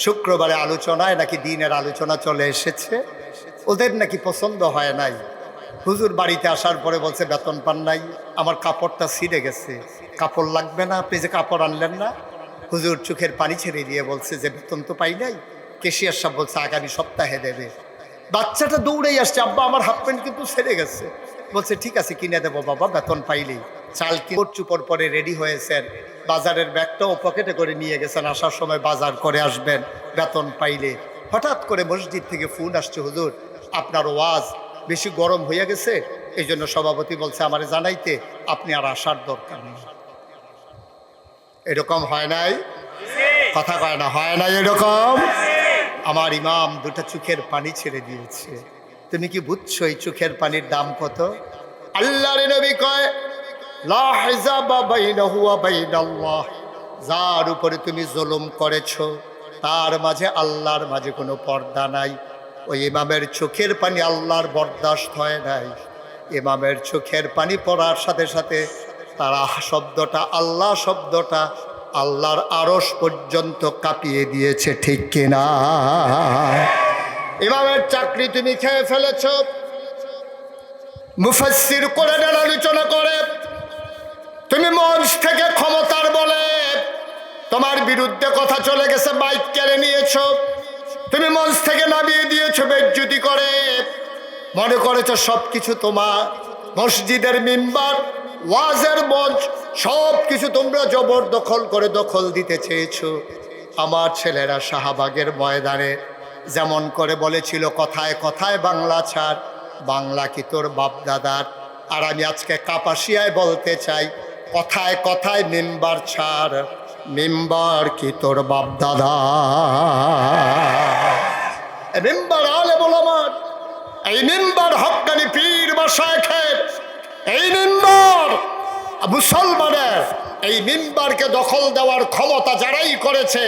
শুক্রবারে আলোচনায় নাকি দিনের আলোচনা চলে এসেছে, ওদের নাকি পছন্দ হয় নাই। হুজুর বাড়িতে আসার পরে বলছে বেতন পান নাই, আমার কাপড়টা ছিঁড়ে গেছে, কাপড় লাগবে না, আপনি যে কাপড় আনলেন না। হুজুর চোখের পানি ছেড়ে দিয়ে বলছে যে বেতন তো পাই নাই। কেশিয়ার সাহেব বলছে আগামী সপ্তাহে দেবে। বাচ্চাটা দৌড়েই আসছে, আব্বা আমার হাফ প্যান্ট কিন্তু ছেড়ে গেছে। বলছে ঠিক আছে কিনে দেবো বাবা, বেতন পাইলেই। চাল কি চুপর পরে রেডি হয়েছেন, বাজারের ব্যাগটাও পকেটে করে নিয়ে গেছেন, আসার সময় বাজার করে আসবেন বেতন পাইলে। হঠাৎ করে মসজিদ থেকে ফোন আসছে, হুজুর আপনার ওয়াজ বেশি গরম হয়ে গেছে, এই জন্য সভাপতি বলছে আমারে জানাইতে আপনি আর আসার দরকার নেই। এরকম হয় নাই? কথা কয় না, হয় নাই এরকম? আমার ইমাম দুটা চোখের পানি ছেড়ে দিয়েছে। তুমি কি বুঝছো এই চোখের পানির দাম কত? আল্লাহর নবী কয় লা হিজাবা বাইনাহু ওয়া বাইনাল্লাহ, যার উপরে তুমি জুলুম করেছো তার মাঝে আল্লাহর মাঝে কোনো পর্দা নাই। ওই ইমামের চোখের পানি আল্লাহর বরদাস্ত হয় নাই। ইমামের চোখের পানি পড়ার সাথে সাথে তারা শব্দটা, আল্লাহ শব্দটা আল্লাহর আরশ পর্যন্ত কাঁপিয়ে দিয়েছে, ঠিক কিনা? ইমামের চাকরি তুমি খেয়ে ফেলেছ। মুফাসসির কোরআনের আলোচনা করে তুমি মঞ্চ থেকে ক্ষমতার বলে তোমার বিরুদ্ধে কথা চলে গেছে, বাইক কেড়ে নিয়েছ, তুমি মঞ্চ থেকে নামিয়ে দিয়েছ বেজ্জতি করে, মনে করেছ সব কিছু তোমার। মসজিদের মিম্বার, ওয়াজের মঞ্চ সব কিছু তোমরা জবরদখল করে দখল দিতে চেয়েছো। আমার ছেলেরা শাহবাগের ময়দানে যেমন করে বলেছিল কথায় কথায় বাংলা ছাড়, বাংলা কি তোর বাপ দাদার? আর আমি আজকে কাপাসিয়ায় বলতে চাই কথায় কথায় মিম্বার ছাড়, মিম্বার কি তোর বাপ দাদা? মিম্বার আলে বলামার, এই মিম্বার হক্কানি পীর বা শায়েখের, এই মিম্বার মুসলমানের, এই মিম্বারকে দখল দেওয়ার ক্ষমতা যারাই করেছে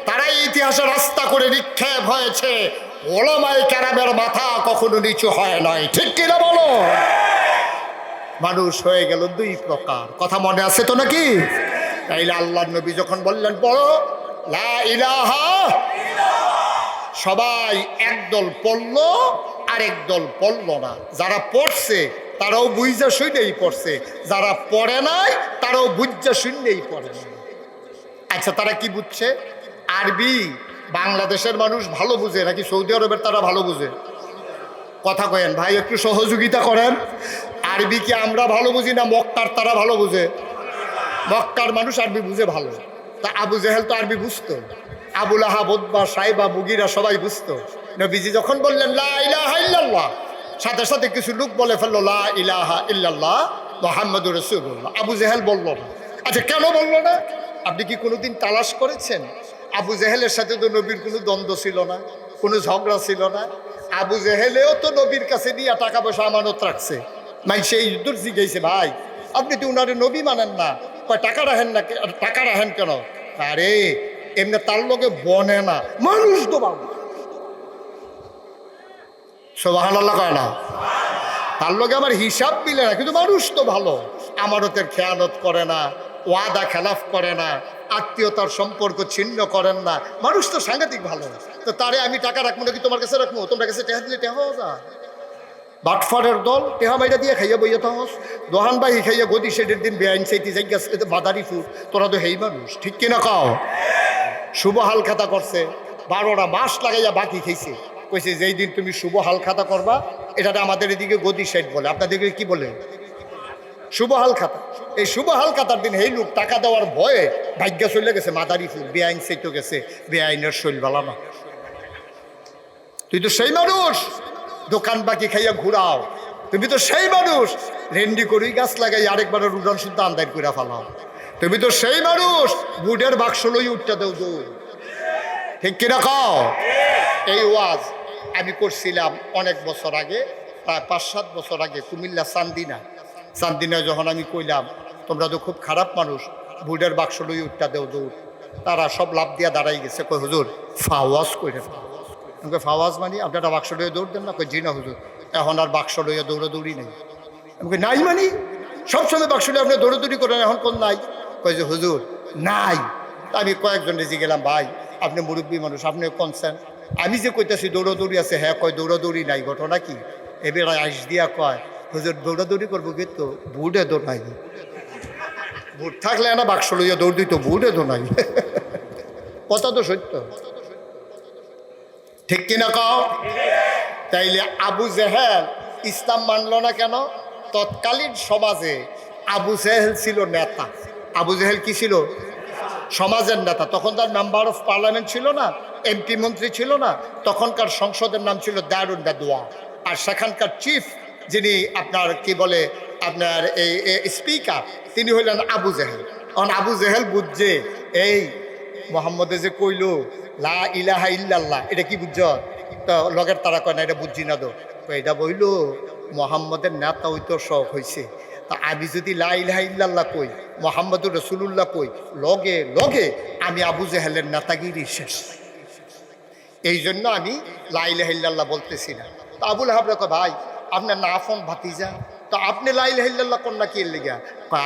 তারাই ইতিহাসে রাস্তা করে নিক্ষেপ হয়েছে। ওলামায়ে কেরামের মাথা কখনো নিচু হয় নাই, ঠিক কিনা বলো? মানুষ হয়ে গেল দুই প্রকার, কথা মনে আছে তো নাকি? তাইলে আল্লাহর নবী যখন বললেন পড়ো লা ইলাহা, সবাই একদল পড়লো আর একদল পড়লো না। যারা পড়ছে তারাও বুঝা শুনেই পড়ছে, যারা পড়ে নাই তারাও বুঝা শুনেই পড়ে নাই। আচ্ছা তারা কি বুঝছে? আরবি বাংলাদেশের মানুষ ভালো বুঝে নাকি সৌদি আরবের তারা ভালো বুঝে? কথা কয়েন ভাই, একটু সহযোগিতা করেন। আরবি কি আমরা ভালো বুঝি না মক্কার তারা ভালো বুঝে? মক্কার মানুষ আরবি বুঝে ভালো। তা আবু জেহেল তো আরবি বুঝতো, আবুল আহাব, উতবা, সাইবা, মুগিরা সবাই বুঝতো। নবীজি যখন বললেন লা ইলাহা ইল্লাল্লাহ, সাথে সাথে কিছু লোক বলে ফেললো লা ইলাহা ইল্লাল্লাহ মুহাম্মাদুর রাসূলুল্লাহ। আবু জেহেল বলল না। আচ্ছা কেন বললো না? আপনি কি কোনোদিন তালাশ করেছেন? আবু জেহেলের সাথে তো নবীর কোনো দ্বন্দ্ব ছিল না, কোনো ঝগড়া ছিল না। আবু জেহেলেও তো নবীর কাছে নিয়ে টাকা পয়সা আমানত রাখছে। মাই সেই যুদ্ধর জিজ্ঞেসে, ভাই আপনি তো উনারে নবী মানেন না, কয় টাকা রাখেন না, টাকা রাখেন কেন? আরে এমনি তার লোকে বনে না, মানুষ তো ভালো। সুবহানাল্লাহ কয় না? তার লোকে আমার হিসাব মিলে না, কিন্তু মানুষ তো ভালো, আমানতের খেয়ানত করে না, ওয়াদা খেলাফ করে না, আত্মীয়তার সম্পর্ক ছিন্ন করেন না, মানুষ তো সাংঘাতিক ভালো। তো তারে আমি টাকা রাখবো নাকি তোমার কাছে রাখবো? তোমার কাছে টেহা দিলে টেহাও যা। বাটফারের দল টেহা মাইরা দিয়ে খাইয়া বইয়া থাকস, দোহান বাহি খাইয়া গদি সেটের দিন বেআইন সেইটি জায়গা বাদারি ফুট, তোরা তো হেই মানুষ, ঠিক কিনা কাও? শুভ হাল খাতা করছে, 12টা মাস লাগাইয়া বাকি খেয়েছে। কইছে যেই দিন তুমি শুভ হাল খাতা করবা, এটাতে আমাদের এদিকে গদি সেট বলে, আপনাদের কি বলে? শুভ হাল খাতা। এই শুভ হাল খাতার দিন এই লোক টাকা দেওয়ার ভয়ে ভাগ্য চলে গেছে মাদারিপুর, বেআইন সেইতো গেছে, বেআইনের শৈল বালা না। তুই তো সেই মানুষ দোকান বাকি খাইয়া ঘুরাও, তুমি তো সেই মানুষ রেন্ডি করি গাছ লাগাই আরেকবারের উড়ান শুদ্ধ আন্দাজ করে ফেলাও, তুমি তো সেই মানুষ বুটের বাক্স লই উঠতে দেও দৌড়, ঠিক কিনা কও? এই ওয়াজ আমি করছিলাম অনেক বছর আগে, প্রায় 5-7 বছর আগে, কুমিল্লা চান্দিনায় যখন আমি কইলাম তোমরা তো খুব খারাপ মানুষ, বুটের বাক্স লই উঠটা দেও দৌড়, তারা সব লাভ দিয়া দাঁড়াই গেছে। কই হুজুর ফাওয়াজ করে, আমাকে ফাওয়াজ মানে আপনারা বাক্স লইয়া দৌড় দেন না? কই জি না হুজুর, এখন আর বাক্স লইয়া দৌড়াদৌড়ি নেই। আমাকে নাই মানে সবসময় বাক্স লইয়া আপনি দৌড়াদৌড়ি করেন, এখন কোন নাই? কই যে হুজুর নাই। আমি কয়েকজন রেজি গেলাম, ভাই আপনি মুরব্বী মানুষ, আপনি কনসেন, আমি যে কইতেছি দৌড়াদৌড়ি আছে, হ্যাঁ কয় দৌড়াদৌড়ি নাই, ঘটনা কি? এবার আইস দিয়া কয় হুজুর দৌড়াদৌড়ি করবো কিন্তু বুটে দৌড়াই, বুট থাকলে না বাক্স লইয়া দৌড় দিত, বুটে দৌড়াই। কথা তো সত্য, ঠিক কিনা কও? তাইলে আবু জেহেল ইসলাম মানল না কেন? তৎকালীন সমাজে আবু জেহেল ছিল নেতা। আবু জেহেল কি ছিল? সমাজের নেতা। তখন তার মেম্বার অফ পার্লামেন্ট ছিল না, এমপি মন্ত্রী ছিল না, তখনকার সংসদের নাম ছিল দারুন দাদুয়া। আর সেখানকার চিফ যিনি আপনার কি বলে আপনার এই স্পিকার, তিনি হইলেন আবু জেহেল। কারণ আবু জেহেল বুঝছে এই মোহাম্মদে যে কইল লা ইলাহা ইল্লাল্লাহ, এটা কি বুঝছ? তো লগের তারা কয় না এটা বুঝছি না, তো এটা বইল মোহাম্মদের নেতা হইতো শখ হয়েছে, তা আমি যদি লা ইলাহা ইল্লাল্লাহ কই, মোহাম্মদুর রাসূলুল্লাহ কই, লগে লগে আমি আবু জেহেলের নেতাগিরি শেষ, এই জন্য আমি লা ইলাহা ইল্লাল্লাহ বলতেছি না। তো আবুল আহাব কয় ভাই আপনার না আফন ভাতিজা, তো আপনি লা ইলাহা ইল্লাল্লাহ কোন না কি লেগা?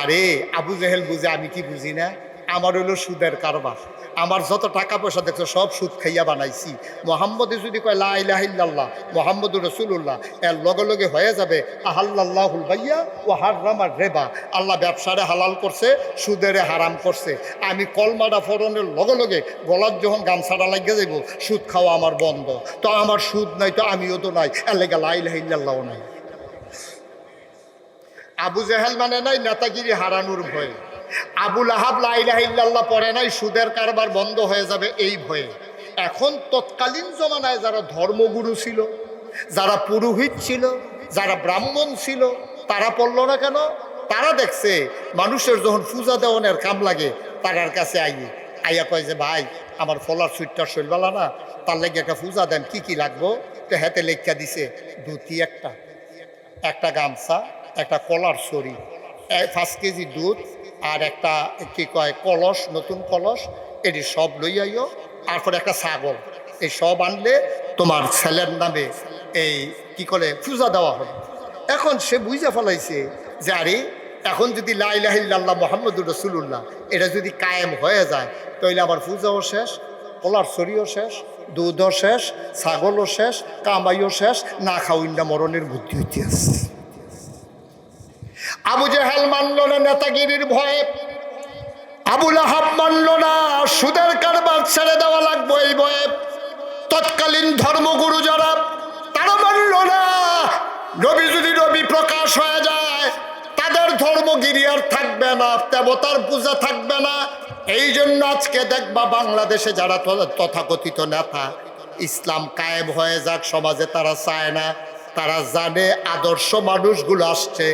আরে আবু জেহেল বুঝে, আমি কি বুঝি না? আমার হইলো সুদের কারবার, আমার যত টাকা পয়সা দেখছো সব সুদ খাইয়া বানাইছি। মোহাম্মদে যদি কয় লা ইলাহা ইল্লাল্লাহ মুহাম্মাদুর রাসূলুল্লাহ, এর লগে লগে হয়ে যাবে আহাল্লাল্লাহুল বাইয়া ওয়া হাররামার রিবা, আল্লাহ ব্যবসারে হালাল করছে, সুদেরে হারাম করছে। আমি কলমাটা ফোড়নের লগে লগে গলার যখন গামছাটা লাগিয়ে যাইব, সুদ খাওয়া আমার বন্ধ। তো আমার সুদ নাই, তো আমিও তো নাই, এর লেগে লা ইলাহা ইল্লাল্লাহও নাই। আবু জেহেল মানে নাই নেতাগিরি হারানোর ভয়ে, আবুল আহাব লা ইলাহা ইল্লাল্লাহ পড়ে নাই সুদের কারবার বন্ধ হয়ে যাবে এই ভয়ে। এখন তৎকালীন জমানায় যারা ধর্মগুরু ছিল, যারা পুরোহিত ছিল, যারা ব্রাহ্মণ ছিল, তারা পড়ল না কেন? তারা দেখছে মানুষের যখন পূজা দেওয়ানের কাম লাগে, তারার কাছে আইয়া কয় যে ভাই আমার ফলার সুইটটা শৈলবালা না, তার লাগে একটা পূজা দেন, কি কি লাগবো? তো হাতে লেখা দিছে ধুতি একটা গামছা, একটা কলার ছড়ি, 5 কেজি দুধ, আর একটা কি কয় কলস, নতুন কলস, এটি সব লই আইও, তারপরে একটা ছাগল, এই সব আনলে তোমার ছেলের নামে এই কি করে পূজা দেওয়া হবে। এখন সে বুঝে ফেলাইছে যে আরে এখন যদি লা ইলাহা ইল্লাল্লাহ মুহাম্মাদুর রাসূলুল্লাহ এটা যদি কায়েম হয়ে যায়, তাহলে আমার পূজাও শেষ, কলার ছড়িও শেষ, দুধও শেষ, ছাগলও শেষ, কামাইও শেষ, না খাওয়িন্দা মরণের বুদ্ধি হইতে আছে। আবু জেহেল মানল না নেতাগিরির ভয়ে, আবুল আহাব মানল না সুদের কারবার ছেড়ে দেওয়া লাগবে এই ভয়ে, তৎকালীন ধর্মগুরু যারা তারা মানল না নবী যদি নবী প্রকাশ হয়ে যায় তাদের ধর্মগিরি আর থাকবে না, দেবতার পূজা থাকবে না। এই জন্য আজকে দেখবা বাংলাদেশে যারা তথাকথিত নেতা, ইসলাম কায়েম হয়ে যাক সমাজে, তারা চায় না। তারা জানে আদর্শ মানুষগুলো আসছে,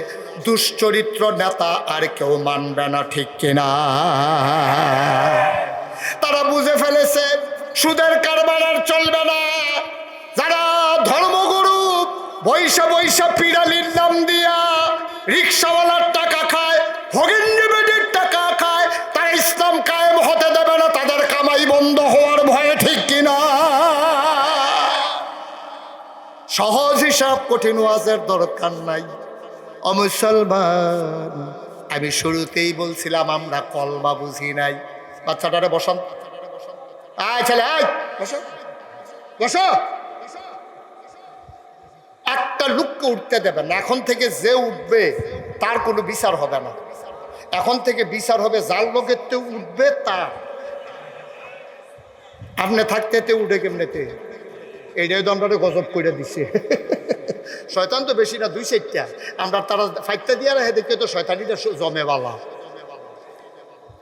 দুশ্চরিত্র নেতা আর কেউ মানবে না, ঠিক কিনা? তারা বুঝে ফেলেছে সুদের কারবার আর চলবে না। যারা ধর্মগুরু বৈশা বৈশা পিরালির নাম দিয়া রিক্সাওয়ালার টাকা খায়, ভগিনীবেদের টাকা খায়, তারা ইসলাম কায়েম হতে দেবে না, তাদের কামাই বন্ধ হওয়ার ভয়ে, ঠিক কিনা? সহজ হিসাব, কঠিন ওয়াজের দরকার নাই। ও মুসলমান, আমি শুরুতেই বলছিলাম আমরা কলমা বুঝি নাই। বাচ্চাটারে বসান, আয় ছেলে আয়, বসো বসো। একটা লোককে উঠতে দেবেন না। এখন থেকে যে উঠবে তার কোনো বিচার হবে না। এখন থেকে বিচার হবে যার লোকের তে উঠবে তার। আপনি থাকতে উঠে কেমনেতে, এইটাই তো আমরা গজব করে দিছে। শয়তান তো বেশি না, 2-4টা। আমরা তারা ফাইটটা দিয়ে রাখে দেখে তো শয়তানিটা জমেওয়ালা।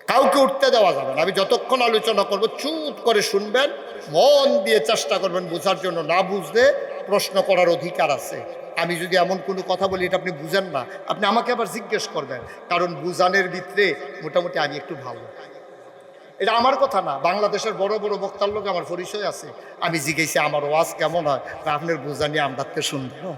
কাউকে উঠতে দেওয়া যাবে না। আমি যতক্ষণ আলোচনা করব চুপ করে শুনবেন, মন দিয়ে চেষ্টা করবেন বোঝার জন্য। না বুঝলে প্রশ্ন করার অধিকার আছে। আমি যদি এমন কোনো কথা বলি এটা আপনি বুঝেন না, আপনি আমাকে আবার জিজ্ঞেস করবেন, কারণ বুঝানের ভিতরে মোটামুটি আমি একটু ভালো। এটা আমার কথা না, বাংলাদেশের বড় বড় বক্তার লোক আমার পরিচয় আছে। আমি জিজ্ঞেসি আমার ওয়াজ কেমন হয়, আপনার বুঝানি আমদারতে শুনবো।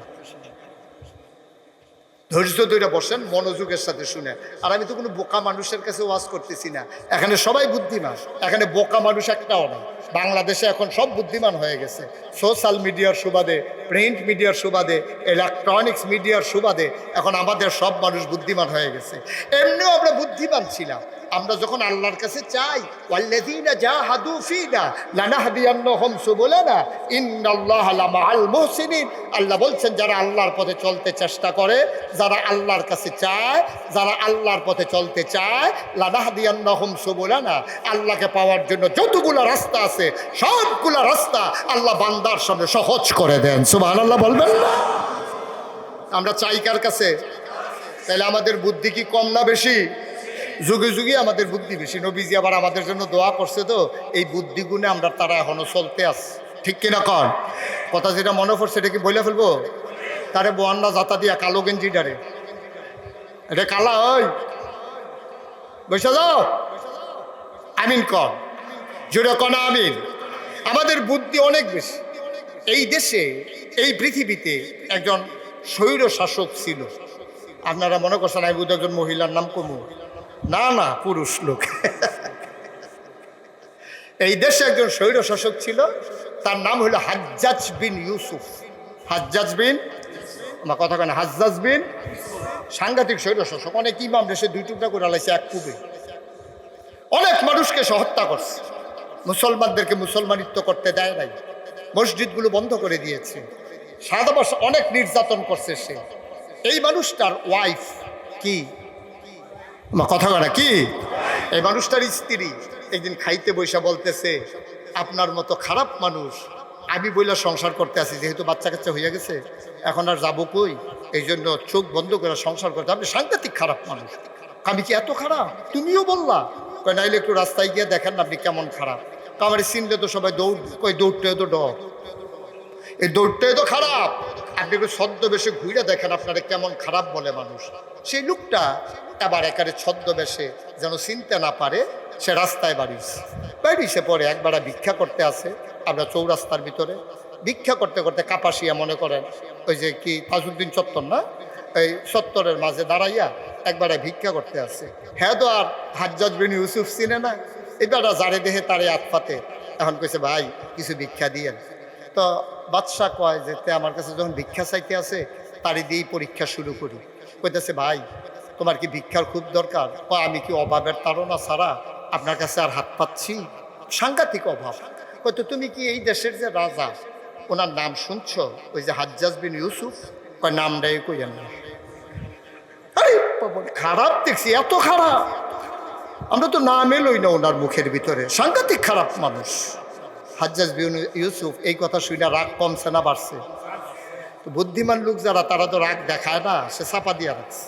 ধৈর্য ধরে বসেন, মনোযোগের সাথে শুনে। আর আমি তো কোনো বোকা মানুষের কাছে ওয়াজ করতেছি না। এখানে সবাই বুদ্ধিমান, এখানে বোকা মানুষ একটাও নেই। বাংলাদেশে এখন সব বুদ্ধিমান হয়ে গেছে। সোশ্যাল মিডিয়ার সুবাদে, প্রিন্ট মিডিয়ার সুবাদে, ইলেকট্রনিক্স মিডিয়ার সুবাদে এখন আমাদের সব মানুষ বুদ্ধিমান হয়ে গেছে। এমনিও আমরা বুদ্ধিমান ছিলাম। আমরা যখন আল্লাহর কাছে চাই, ওয়াল্লাযীনা জাহাদু ফীনা লানাহদিয়ান্নাহুম সুবুলানা ইন্নাল্লাহা লামাআল মুহসিনিন। আল্লাহ বলছেন যারা আল্লাহর পথে চলতে চেষ্টা করে, যারা আল্লাহর কাছে চায়, যারা আল্লাহর পথে চলতে চায়, লানাহদিয়ান্নাহুম সুবুলানা, আল্লাহকে পাওয়ার জন্য যতগুলো রাস্তা আছে সবগুলো রাস্তা আল্লাহ বান্দার সামনে সহজ করে দেন। সুবহানাল্লাহ বলবেন না? আমরা চাই কার কাছে? তাহলে আমাদের বুদ্ধি কি কম না বেশি? যুগে যুগে আমাদের বুদ্ধি বেশি। নবীজি আবার আমাদের জন্য দোয়া করছে, তো এই বুদ্ধি গুণে আমরা তারা এখনো চলতে আসছে, ঠিক কিনা? কর কথা যেটা মনে পড়ছে এটা কি বলে ফেলবো? তারে বোয়ান্না জাতা দিয়া কালো গেঞ্জি ডারে, এটা কালা ওই বসে যাও, আমিন কর, জোরে কনা আমিন। আমাদের বুদ্ধি অনেক বেশি। এই দেশে, এই পৃথিবীতে একজন স্বৈর শাসক ছিল। আপনারা মনে করছেন আমি বুধ একজন মহিলার নাম কমু? না না, পুরুষ লোক। এই দেশে একজন স্বৈর শাসক ছিল, তার নাম হলো হাজ্জাজ বিন ইউসুফ। হাজ্জাজ বিন, আমার কথা কেন, হাজ্জাজ বিন। সাংঘাতিক স্বৈর শাসক। অনেক ইমাম দেশে 2 টুকরা করে আলাইছে এক কুবে। অনেক মানুষকে সে হত্যা করছে, মুসলমানদেরকে মুসলমানিত্ব করতে দেয় নাই, মসজিদগুলো বন্ধ করে দিয়েছে, সাদা বর্ষ অনেক নির্যাতন করছে সে। এই মানুষটার ওয়াইফ কি, আমার কথা বলা কি, এই মানুষটার স্ত্রী একদিন খাইতে বৈশা বলতেছে, আপনার মতো খারাপ মানুষ আমি বইলা সংসার করতে আসি, যেহেতু বাচ্চা কাচ্চা হয়ে গেছে এখন আর যাবো কই, এই জন্য চোখ বন্ধ করে সংসার করতে। আপনি সাংঘাতিক খারাপ মানুষ। আমি কি এত খারাপ? তুমিও বললা? কই নাইলে একটু রাস্তায় গিয়ে দেখেন না আপনি কেমন খারাপ। আমার চিনলে তো সবাই দৌড়, কই দৌড়তে তো ডর, এই দৌড়টাই তো খারাপ। আপনি একটু ছদ্মবেশে ঘুরে দেখেন আপনারা কেমন খারাপ বলে মানুষ। সেই লোকটা এবার একারে ছদ্মবেশে যেন চিনতে না পারে, সে রাস্তায় বাড়িছে পরে একবার ভিক্ষা করতে আসে। আমরা চৌরাস্তার ভিতরে ভিক্ষা করতে করতে কাপাসিয়া, মনে করেন ওই যে কি তাজউদ্দিন চত্বর না, এই চত্বরের মাঝে দাঁড়াইয়া একবার ভিক্ষা করতে আসে। হ্যাঁ তো আর হাজ্জাজ বিন ইউসুফ চিনে না, এবারটা যারে দেহে তারে আতফাতে। এখন কইছে ভাই কিছু ভিক্ষা দিয়েন। তো বাদশাহ কয় যে আমার কাছে যখন ভিক্ষা চাইতে আছে তারই দিয়েই পরীক্ষা শুরু করি। কইতেছে ভাই তোমার কি ভিক্ষার খুব দরকার? আমি কি অভাবের তাড়না ছাড়া আপনার কাছে আর হাত পাচ্ছি? সাংঘাতিক অভাব। কইতো তুমি কি এই দেশের যে রাজা ওনার নাম শুনছো, ওই যে হাজ্জাজ বিন ইউসুফ? কয় নামটাই কইেন না। আরে খারাপ দেখছি, এত খারাপ, আমরা তো নাম এলোই না ওনার মুখের ভিতরে। সাংঘাতিক খারাপ মানুষ হাজ্জাজ বিন ইউসুফ। এই কথা শুনে রাগ কমছে না বাড়ছে? তো বুদ্ধিমান লোক যারা তারা তো রাগ দেখায় না, সে চাপা দিয়া রাখছে।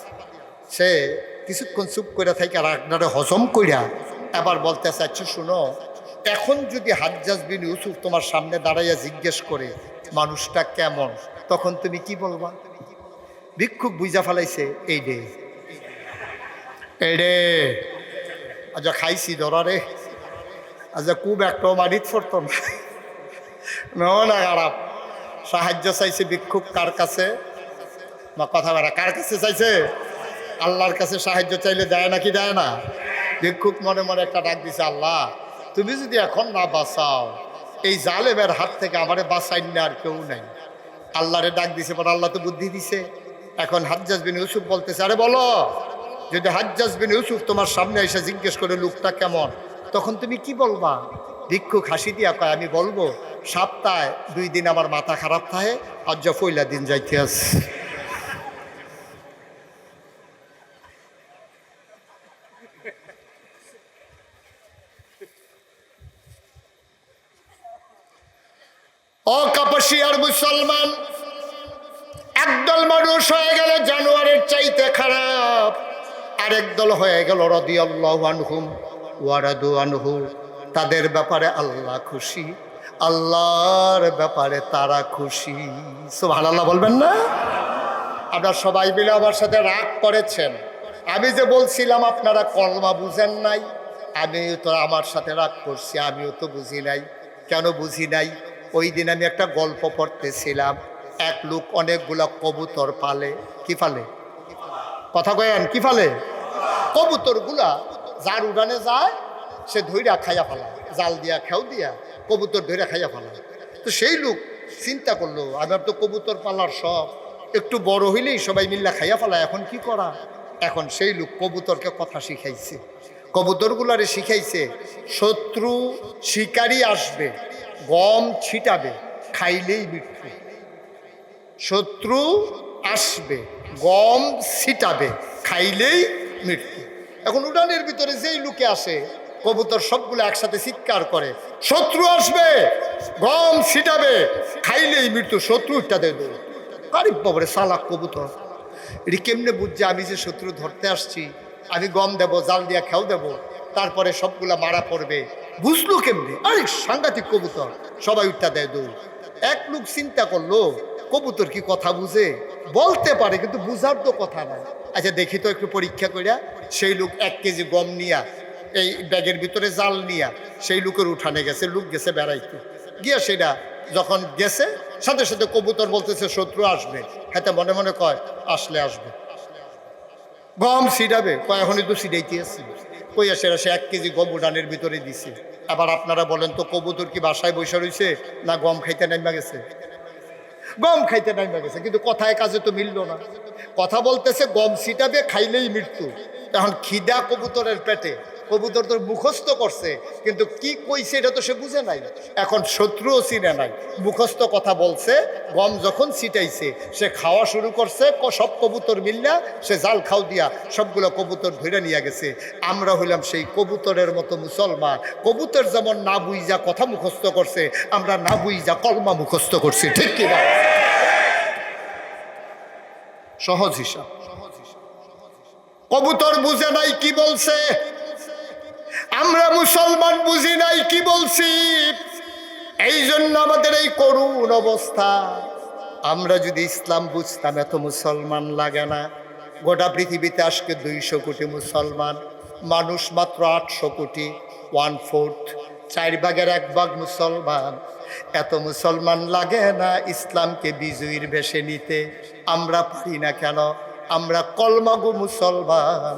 সে কিছুক্ষণ চুপ করে থাকে আর আপনারা হজম কইরা আবার বলতে চাচ্ছি, শুনো, এখন যদি হাজ্জাজ বিন ইউসুফ তোমার সামনে দাঁড়াইয়া জিজ্ঞেস করে মানুষটা কেমন, তখন তুমি কি বলবা? ভিক্ষুক বুঝা ফেলাইছে, এই রে এই রে, আচ্ছা খাইছি ধরা রে, আচ্ছা খুব একটাও মারিত ফরত না খারাপ। সাহায্য চাইছে ভিক্ষুক কার কাছে? কথা বলা কার কাছে চাইছে? আল্লাহর কাছে সাহায্য চাইলে দেয় নাকি দেয় না? ভিক্ষুক মনে মনে একটা ডাক দিছে, আল্লাহ তুমি যদি এখন না বাঁচাও, এই জালেমের হাত থেকে আমারে বাঁচাই না আর কেউ নাই। আল্লাহরে ডাক দিছে, পর আল্লাহ তো বুদ্ধি দিছে। এখন হাজ্জাজ বিন ইউসুফ বলতেছে, আরে বলো, যদি হাজ্জাজ বিন ইউসুফ তোমার সামনে এসে জিজ্ঞেস করে লোকটা কেমন, তখন তুমি কি বলবা? ভিক্ষুক হাসি দিয়া কয়, আমি বলবো সপ্তাহে 2 দিন আমার মাথা খারাপ থাকে, আর যা পয়লা দিন যাইতে আছে। ও কাপাসিয়ার মুসলমান, একদল মানুষ হয়ে গেল জানোয়ারের চাইতে খারাপ, আরেক দল হয়ে গেল রাদিয়াল্লাহু আনহুম ওয়া রাদু আনহু। তাদের ব্যাপারে আল্লাহ খুশি, আল্লাহর ব্যাপারে তারা খুশি। সুবহানাল্লাহ বলবেন না? আপনারা সবাই মিলে আমার সাথে রাগ করেছেন। আমি যে বলছিলাম আপনারা কলমা বুঝেন নাই, আমিও তো আমার সাথে রাগ করছি, আমিও তো বুঝি নাই। কেন বুঝি নাই? ওই দিন আমি একটা গল্প পড়তেছিলাম, এক লোক অনেকগুলা কবুতর পালে। কি পালে? কথা কয়েন, কি পালে? কবুতরগুলা যার উড়ানে যায় সে ধইরা খাইয়া ফেলায়, জাল দিয়া খেও দিয়া কবুতর ধইরা খাইয়া ফেলায়। তো সেই লোক চিন্তা করলো, আমার তো কবুতর পালার সব, একটু বড় হইলেই সবাই মিল্লা খাইয়া ফেলায়, এখন কি করা? এখন সেই লোক কবুতরকে কথা শিখাইছে, কবুতরগুলারে শিখাইছে, শত্রু শিকারি আসবে, গম ছিটাবে, খাইলেই মৃত্যু। শত্রু আসবে, গম ছিটাবে, খাইলেই মৃত্যু। এখন উড়ানের ভিতরে যেই লোকে আসে, কবুতর সবগুলো একসাথে চিৎকার করে, শত্রু আসবে, গম ছিটাবে, খাইলেই মৃত্যু। শত্রুটা দেব কারিব বাবরে সালাক কবুতর, এটি কেমনে বুঝছে আমি যে শত্রু ধরতে আসছি, আমি গম দেব, জাল দিয়া খেও দেব, তারপরে সবগুলা মারা পড়বে, বুঝলো কেমনে? আরে সাংঘাতিক কবুতর, সবাই উঠটা দেয় দৌড়। এক লোক চিন্তা করলো, কবুতর কি কথা বুঝে? বলতে পারে কিন্তু বুঝার তো কথা নাই। আচ্ছা দেখি তো একটু পরীক্ষা করিয়া। সেই লোক 1 কেজি গম নিয়া, এই ব্যাগের ভিতরে জাল নিয়া সেই লোকের উঠানে গেছে, লোক গেছে বেড়াইতে, গিয়া সেটা যখন গেছে সাথে সাথে কবুতর বলতেছে শত্রু আসবে, হাতে মনে মনে কয় আসলে আসবে, গম ছিটাবে, কয় এখনই তো ছিটাইতে আসছি, কইয়া সেরা সে 1 কেজি গম উঠানের ভিতরে দিছে। আবার আপনারা বলেন তো, কবুতর কি বাসায় বসে রয়েছে না গম খাইতে নাইমা গেছে? গম খাইতে নাইমা গেছে, কিন্তু কথায় কাজে তো মিলল না। কথা বলতেছে গম ছিটাবে, খাইলেই মৃত্যু। এখন খিদা কবুতরের পেটে, কবুতর তো মুখস্থ করছে, কিন্তু কি কইছে এটা তো সে বুঝে নাই। এখন শত্রুও চিনে নাই, মুখস্থ কথা বলছে, গম যখন ছিটাইছে সে খাওয়া শুরু করছে, সব কবুতর মিললা সে জাল খাও দিয়া সবগুলো কবুতর ধরে নিয়ে গেছে। আমরা হইলাম সেই কবুতরের মতো মুসলমান। কবুতর যেমন না বুইজা কথা মুখস্থ করছে, আমরা না বুইজা কলমা মুখস্থ করছি, ঠিক কিনা? সহজ হিসাব। কবুতর বুঝে নাই কি বলছে, আমরা মুসলমান বুঝি নাই কি বলছি, এই জন্য আমাদের এই করুণ অবস্থা। আমরা যদি ইসলাম বুঝতাম এত মুসলমান লাগে না। গোটা পৃথিবীতে আজকে 200 কোটি মুসলমান, মানুষ মাত্র 800 কোটি, 1/4, 4 ভাগের 1 ভাগ মুসলমান। এত মুসলমান লাগে না ইসলামকে বিজয়ীর বেশে নিতে? আমরা পারি না কেন? আমরা কলমাগু মুসলমান,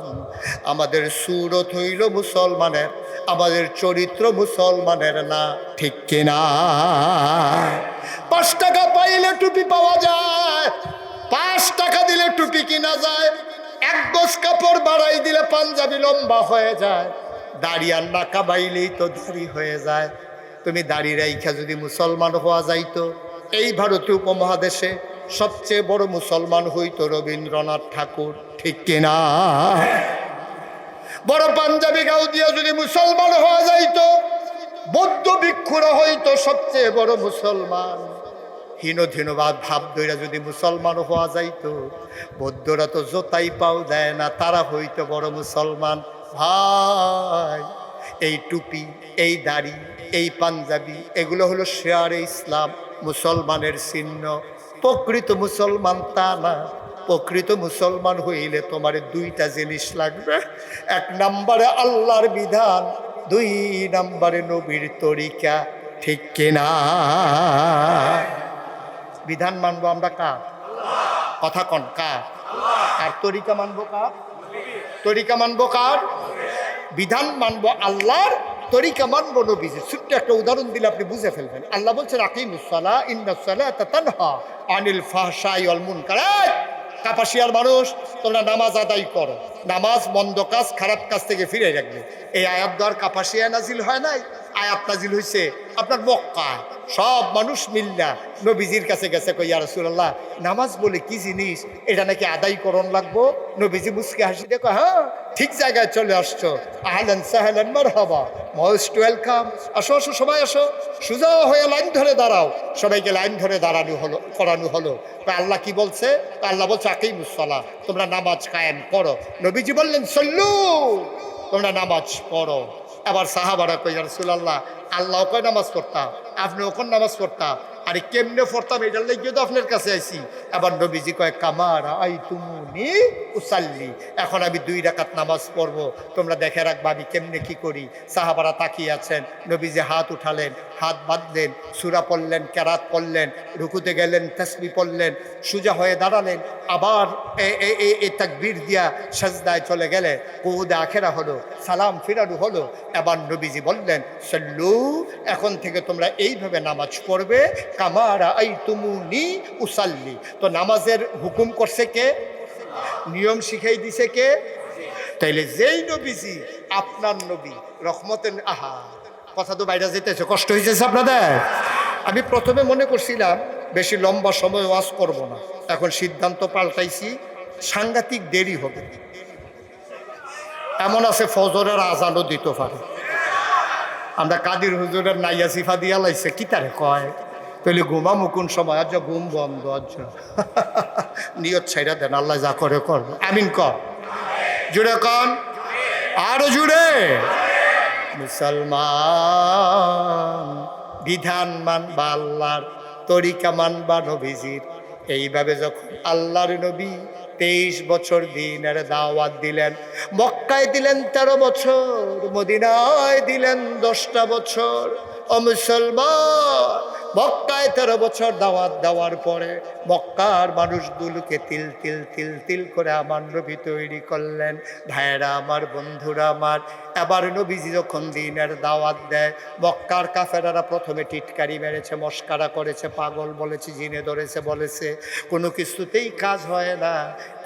আমাদের সুরত হইল মুসলমানের, আমাদের চরিত্র মুসলমানের না, ঠিক কিনা? 5 টাকা পাইলে টুপি পাওয়া যায়, 5 টাকা দিলে টুপি কিনা যায়, 1 গজ কাপড় বাড়াই দিলে পাঞ্জাবি লম্বা হয়ে যায়, দাড়ি আর না কাবাইলেই তো দাড়ি হয়ে যায়। তুমি দাড়ি রাইখা যদি মুসলমান হওয়া যাইতো, এই ভারতীয় উপমহাদেশে সবচেয়ে বড় মুসলমান হইতো রবীন্দ্রনাথ ঠাকুর, ঠিক কিনা? বড় পাঞ্জাবি গাও দিয়া যদি মুসলমান হওয়া যাইতো, বৌদ্ধ ভিক্ষুরা হইতো সবচেয়ে বড় মুসলমান। হীনধীনবাদ ভাব ধইরা যদি মুসলমান হওয়া যাইতো, বৌদ্ধরা তো জোতাই পাও দেয় না, তারা হইতো বড় মুসলমান। ভাই, এই টুপি, এই দাড়ি, এই পাঞ্জাবি, এগুলো হলো শেয়ারে ইসলাম, মুসলমানের চিহ্ন। প্রকৃত মুসলমান তা না। প্রকৃত মুসলমান হইলে তোমার দুইটা জিনিস লাগবে। এক নম্বরে আল্লাহর বিধান, দুই নম্বরে নবীর তরিকা। ঠিক কিনা? বিধান মানবো আমরা কার? কথা কন, কার? আর তরিকা মানবো কার? তরিকা মানবো কার? বিধান মানবো আল্লাহর, তরিকা মানবো নবীজির। ছোট্ট একটা উদাহরণ দিলে আপনি বুঝে ফেলবেন। আল্লাহ বলছেন আকিমুস সালাহ ইন্নাস সালাতা তানহা আনিল ফাহশাই ওয়াল মুনকার। কাপাসিয়ার মানুষ, তোমরা নামাজ আদায় করো, নামাজ মন্দ কাজ, খারাপ কাজ থেকে ফিরে রাখবে। এই আয়াত দ্বার কাপাসিয়ায় নাজিল হয় নাই, আয়াত নাজিল হয়েছে আপনার মক্কায়। সব মানুষ মিল্লা নবীজির কাছে গেছে, কই ইয়া রাসূলুল্লাহ, নামাজ বলে কি জিনিস, এটা নাকি আদায় করণ লাগবো। নবীজি মুস্কি হাসি দেখো, হ্যাঁ ঠিক জায়গায় চলে আসছো, আহলান সাহলান মারহাবা, মোস্ট ওয়েলকাম, আসো আসো সবাই আসো, সোজা হয়ে লাইন ধরে দাঁড়াও। সবাইকে লাইন ধরে দাঁড়ানো হলো, করানো হলো। আল্লাহ কি বলছে? আল্লাহ বলছে আকিমুস সালাহ, তোমরা নামাজ কায়েম করো। নবীজি বললেন সল্লু, তোমরা নামাজ পড়ো। আবার সাহাবারা কই ইয়া রাসূলুল্লাহ, আল্লাহ কয় নামাজ পড়তাম, আপনি ওখান নামাজ পড়তাম, আরে কেমনে পড়তাম এটার লেগে তো আপনার কাছে আইছি। আবার নবীজি কয় কামারা আই তুমুনি উসাল্লি, এখন আমি 2 রাকাত নামাজ পড়বো, তোমরা দেখে রাখবা আমি কেমনে কি করি। সাহাবারা তাকিয়ে আছেন, নবীজি হাত উঠালেন, হাত বাঁধলেন, সূরা পড়লেন, কেরাত পড়লেন, রুকুতে গেলেন, তাসবিহ পড়লেন, সোজা হয়ে দাঁড়ালেন, আবার এই তাকবীর দিয়া সাজদায় চলে গেলেন, কুউদে আখেরা হলো, সালাম ফিরানো হলো। এবার নবীজি বললেন সল্লু, এখন থেকে তোমরা এইভাবে নামাজ পড়বে, কামারা আই তুমুনি উসাল্লি। তো নামাজের হুকুম করছে কে? নিয়ম শিখাই দিছে কে? তাইলে যেই নবীজি আপনার নবী রহমতের, আহা কথা তো বাইরে যেতেছে, কষ্ট হয়েছে আপনাদের। আমি প্রথমে মনে করছিলাম বেশি লম্বা সময় ওয়াজ করব না, এখন সিদ্ধান্ত পাল্টাইছি, সাংঘাতিক দেরি হবে। এমন আছে ফজরের আজানও দিতে পারে। আমরা কাদির হুজুরের নাইয়া সিফা দিয়া লাইছে, কি তারে কয়, তাহলে ঘুমামু কোন সময়? আজ ঘুম বন্ধ, আজ নিয়ত ছাইরা দেন, আল্লাহ যা করে করবো। আমিন কর, জুড়ে কন, আরো জুড়ে। মুসলমান, বিধান মানবা আল্লাহর, তরিকা মানবা নবীজির। এইভাবে যখন আল্লাহর নবী 23 বছর দিনের দাওয়াত দিলেন, মক্কায় দিলেন 13 বছর, মদিনায় দিলেন 10টা বছর। ও মুসলমান, মক্কায় 13 বছর দাওয়াত দেওয়ার পরে মক্কার মানুষগুলোকে তিল তিল তিল তিল করে আমার নবী তৈরি করলেন। ভাইয়েরা আমার, বন্ধুরা আমার, এবার নবীজি যখন দিনের দাওয়াত দেয়, মক্কার কাফেরারা প্রথমে টিটকারি মেরেছে, মস্কারা করেছে, পাগল বলেছে, জিনে ধরেছে বলেছে, কোনো কিছুতেই কাজ হয় না।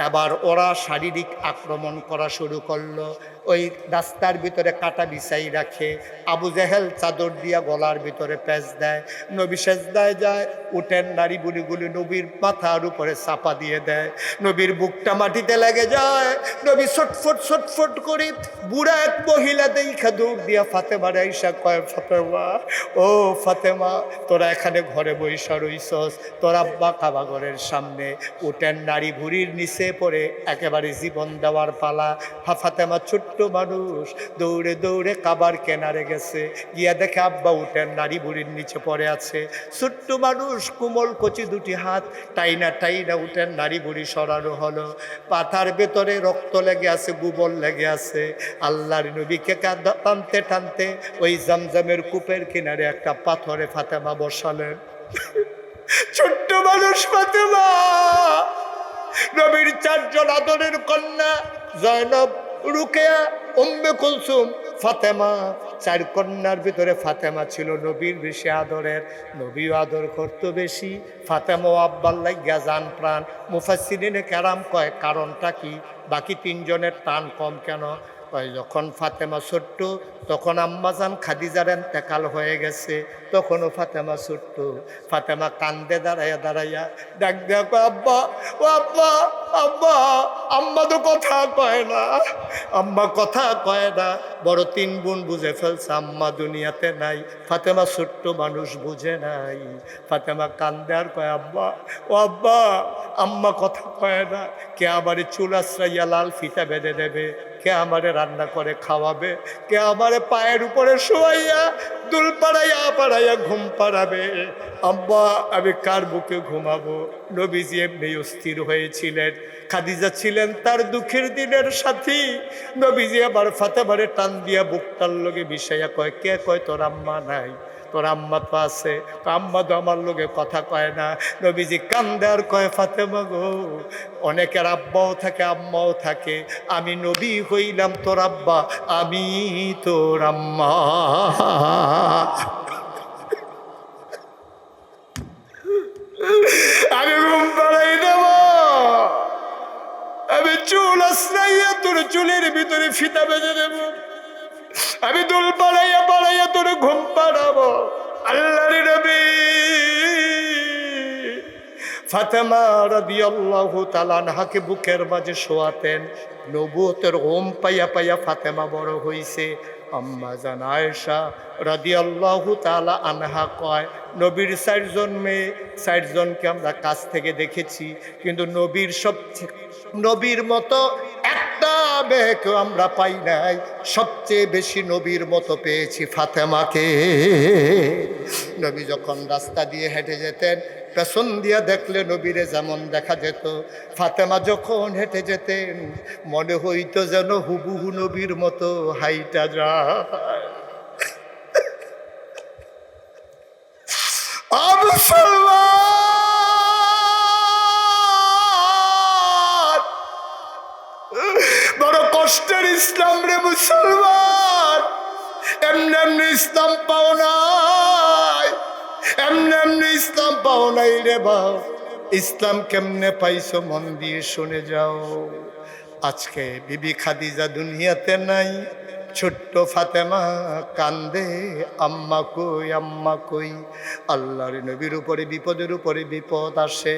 এবার ওরা শারীরিক আক্রমণ করা শুরু করলো। ওই রাস্তার ভিতরে কাটা বিছাই রাখে, আবু জেহেল চাদর দিয়া গলার ভিতরে প্যাঁচ দেয়, নবী সেজদায় যায়, উঠেন নারী বুড়িগুলি নবীর মাথার উপরে চাপা দিয়ে দেয়, নবীর বুকটা মাটিতে লেগে যায়। নবী ছটফট ছটফট করে বুড়া এক মহিলা দেখা দৌড় দিয়া ফাতেমার আইসা কয়, ফাতেমা, ও ফাতেমা, তোরা এখানে ঘরে বইসা রইছস, তোর আব্বা কাবাগরের সামনে, উঠেন নারী ভুড়ির নিচে পড়ে একেবারে জীবন দেওয়ার পালা। ফাতেমা ছোট্ট মানুষ, দৌড়ে দৌড়ে কাবার কেনারে গেছে, গিয়া দেখে আব্বা উঠেন নারী বুড়ির নিচে পড়ে আছে। ছোট্ট মানুষ, কোমল কচি দুটি হাত টাইনা টাইনা উঠেন নারী বুড়ি সরানো হলো। পাথার ভেতরে রক্ত লেগে আছে, গোবর লেগে আছে। আল্লাহর নবীকে টানতে টানতে ওই জামজামের কূপের কিনারে একটা পাথরে ফাতেমা বসালেন। ছোট্ট মানুষ ফাতেমা, নবীর 4 জন আদরের কন্যা, জয়নব, রুকেয়া, উম্মে কুলসুম, ফাতেমা, 4 কন্যার ভিতরে ফাতেমা ছিল নবীর বেশি আদরের। নবীও আদর করত বেশি, ফাতেমাও আব্বার লাগিয়া জান প্রাণ। মুফাসসিরিনে কেরাম কয় কারণটা কি, বাকি 3 জনের টান কম কেন? কয় যখন ফাতেমা ছোট্ট তখন আম্মাজান খাদিজার ইন্তেকাল হয়ে গেছে, তখনও ফাতেমা ছোট্ট। ফাতেমা কান্দে দাঁড়াইয়া দাঁড়াইয়া ডাক দেয়া কয় আব্বা, ও আব্বা, আব্বা। আম্মা তো কথা কয় না, আম্মা কথা কয় না। বড় তিন বোন বুঝে ফেলছে আম্মা দুনিয়াতে নাই, ফাতেমা ছোট্ট মানুষ বুঝে নাই। ফাতেমা কান্দে আর কয় আব্বা, ও আব্বা, আম্মা কথা কয় না। কে আমারে চুল আশ্রাইয়া লাল ফিতা বেঁধে দেবে, কে আমারে রান্না করে খাওয়াবে, কে আমারে পায়ের উপরে শোয়াইয়া দুল পাড়াইয়া পাড়াইয়া ঘুম পাড়াবে। আব্বা, আমি কার বুকে ঘুমাবো? নবীজি এমনি অস্থির হয়েছিলেন। খাদিজা ছিলেন তার দুঃখের দিনের সাথী। নবীজি আবার ফাতেমারে টান দিয়া বুকটার লগে বিষাইয়া কয়, কে কয় তোর আম্মা নাই? তোর আম্মা তো আছে। আম্মা তো আমার লোকে কথা কয় না। নবীজি কান্দে আর কয় ফাতেমা গো, অনেকের আব্বাও থাকে আম্মাও থাকে, আমি নবী হইলাম তোর আব্বা, আমি তোর আম্মা। আমি ঘুম পাড়াই দেব, আমি চুল আশ্রাইয়া তোর চুলের ভিতরে ফিতা বেঁধে দেব, আমি দুল পাড়াইয়া পাড়াইয়া তোর ঘুম পাড়াবো। আল্লাহর নবী ফাতেমা রাদিয়াল্লাহু তাআলা আনহাকে বুকের মাঝে শোয়াতেন। নবুয়তের ঘুম পাইয়া পাইয়া ফাতেমা বড় হইছে। আম্মা জান আয়েশা রাদিয়াল্লাহু তাআলা আনহা কয়, নবীর 4 জন মেয়ে, 4 জনকে আমরা কাছ থেকে দেখেছি, কিন্তু নবীর মতো একটা মেয়েকেও আমরা পাই নাই। সবচেয়ে বেশি নবীর মতো পেয়েছি ফাতেমাকে। নবী যখন রাস্তা দিয়ে হেঁটে যেতেন, পেছন দিয়া দেখলে নবীরে যেমন দেখা যেত, ফাতেমা যখন হেঁটে যেতেন মনে হইতো যেন হুবহু নবীর মতো হাইটা যায়। বড় কষ্টের ইসলাম রে মুসলমান, এমনি এমনি ইসলাম পাও নাই, এমনি এমনি ইসলাম পাও নাই রে বাপ। ইসলাম কেমনে পাইছো মন দিয়ে শুনে যাও। আজকে বিবি খাদিজা দুনিয়াতে নাই, ছোট্ট ফাতেমা কান্দে, আম্মা কই, আম্মা কই। আল্লাহর নবীর উপরে বিপদের উপরে বিপদ আসে।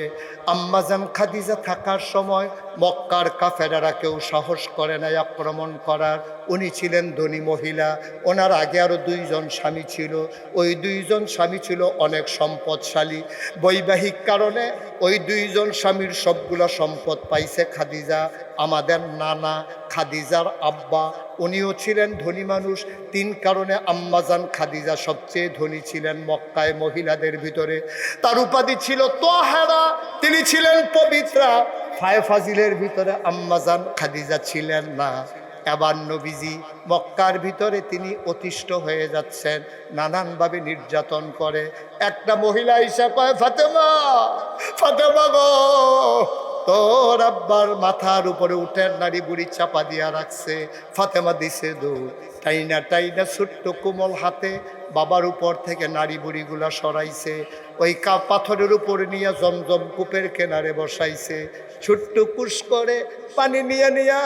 আম্মা জান খাদিজা থাকার সময় মক্কার কাফেরারা কেউ সাহস করে নাই আক্রমণ করার। উনি ছিলেন ধনী মহিলা, ওনার আগে আরও 2 জন স্বামী ছিল। ওই 2 জন স্বামী ছিল অনেক সম্পদশালী। বৈবাহিক কারণে ওই 2 জন স্বামীর সবগুলা সম্পদ পাইছে খাদিজা। আমাদের নানা খাদিজার আব্বা, উনিও ছিলেন ধনী মানুষ। 3 কারণে আম্মাজান খাদিজা সবচেয়ে ধনী ছিলেন মক্কায় মহিলাদের ভিতরে। তার উপাধি ছিল তোহারা, তিনি ছিলেন পবিত্রা। ফাজিলের ভিতরে আম্মাজান খাদিজা ছিলেন না। এবার নবীজি মক্কার ভিতরে তিনি অতিষ্ঠ হয়ে যাচ্ছেন, নানানভাবে নির্যাতন করে। একটা মহিলা ঈশা কয়, ফাতেমা, ফাতেমা গো, তোর আব্বার মাথার উপরে উঠের নারী বুড়ি চাপা দিয়া রাখছে। ফাতেমা দিছে দৌড়, টাইনা টাইনা ছোট্ট কোমল হাতে বাবার উপর থেকে নারী বুড়িগুলা সরাইছে। ওই পাথরের উপরে নিয়ে জমজম কূপের কিনারে বসাইছে। ছোট্ট কুশ করে পানি নিয়ে নিয়া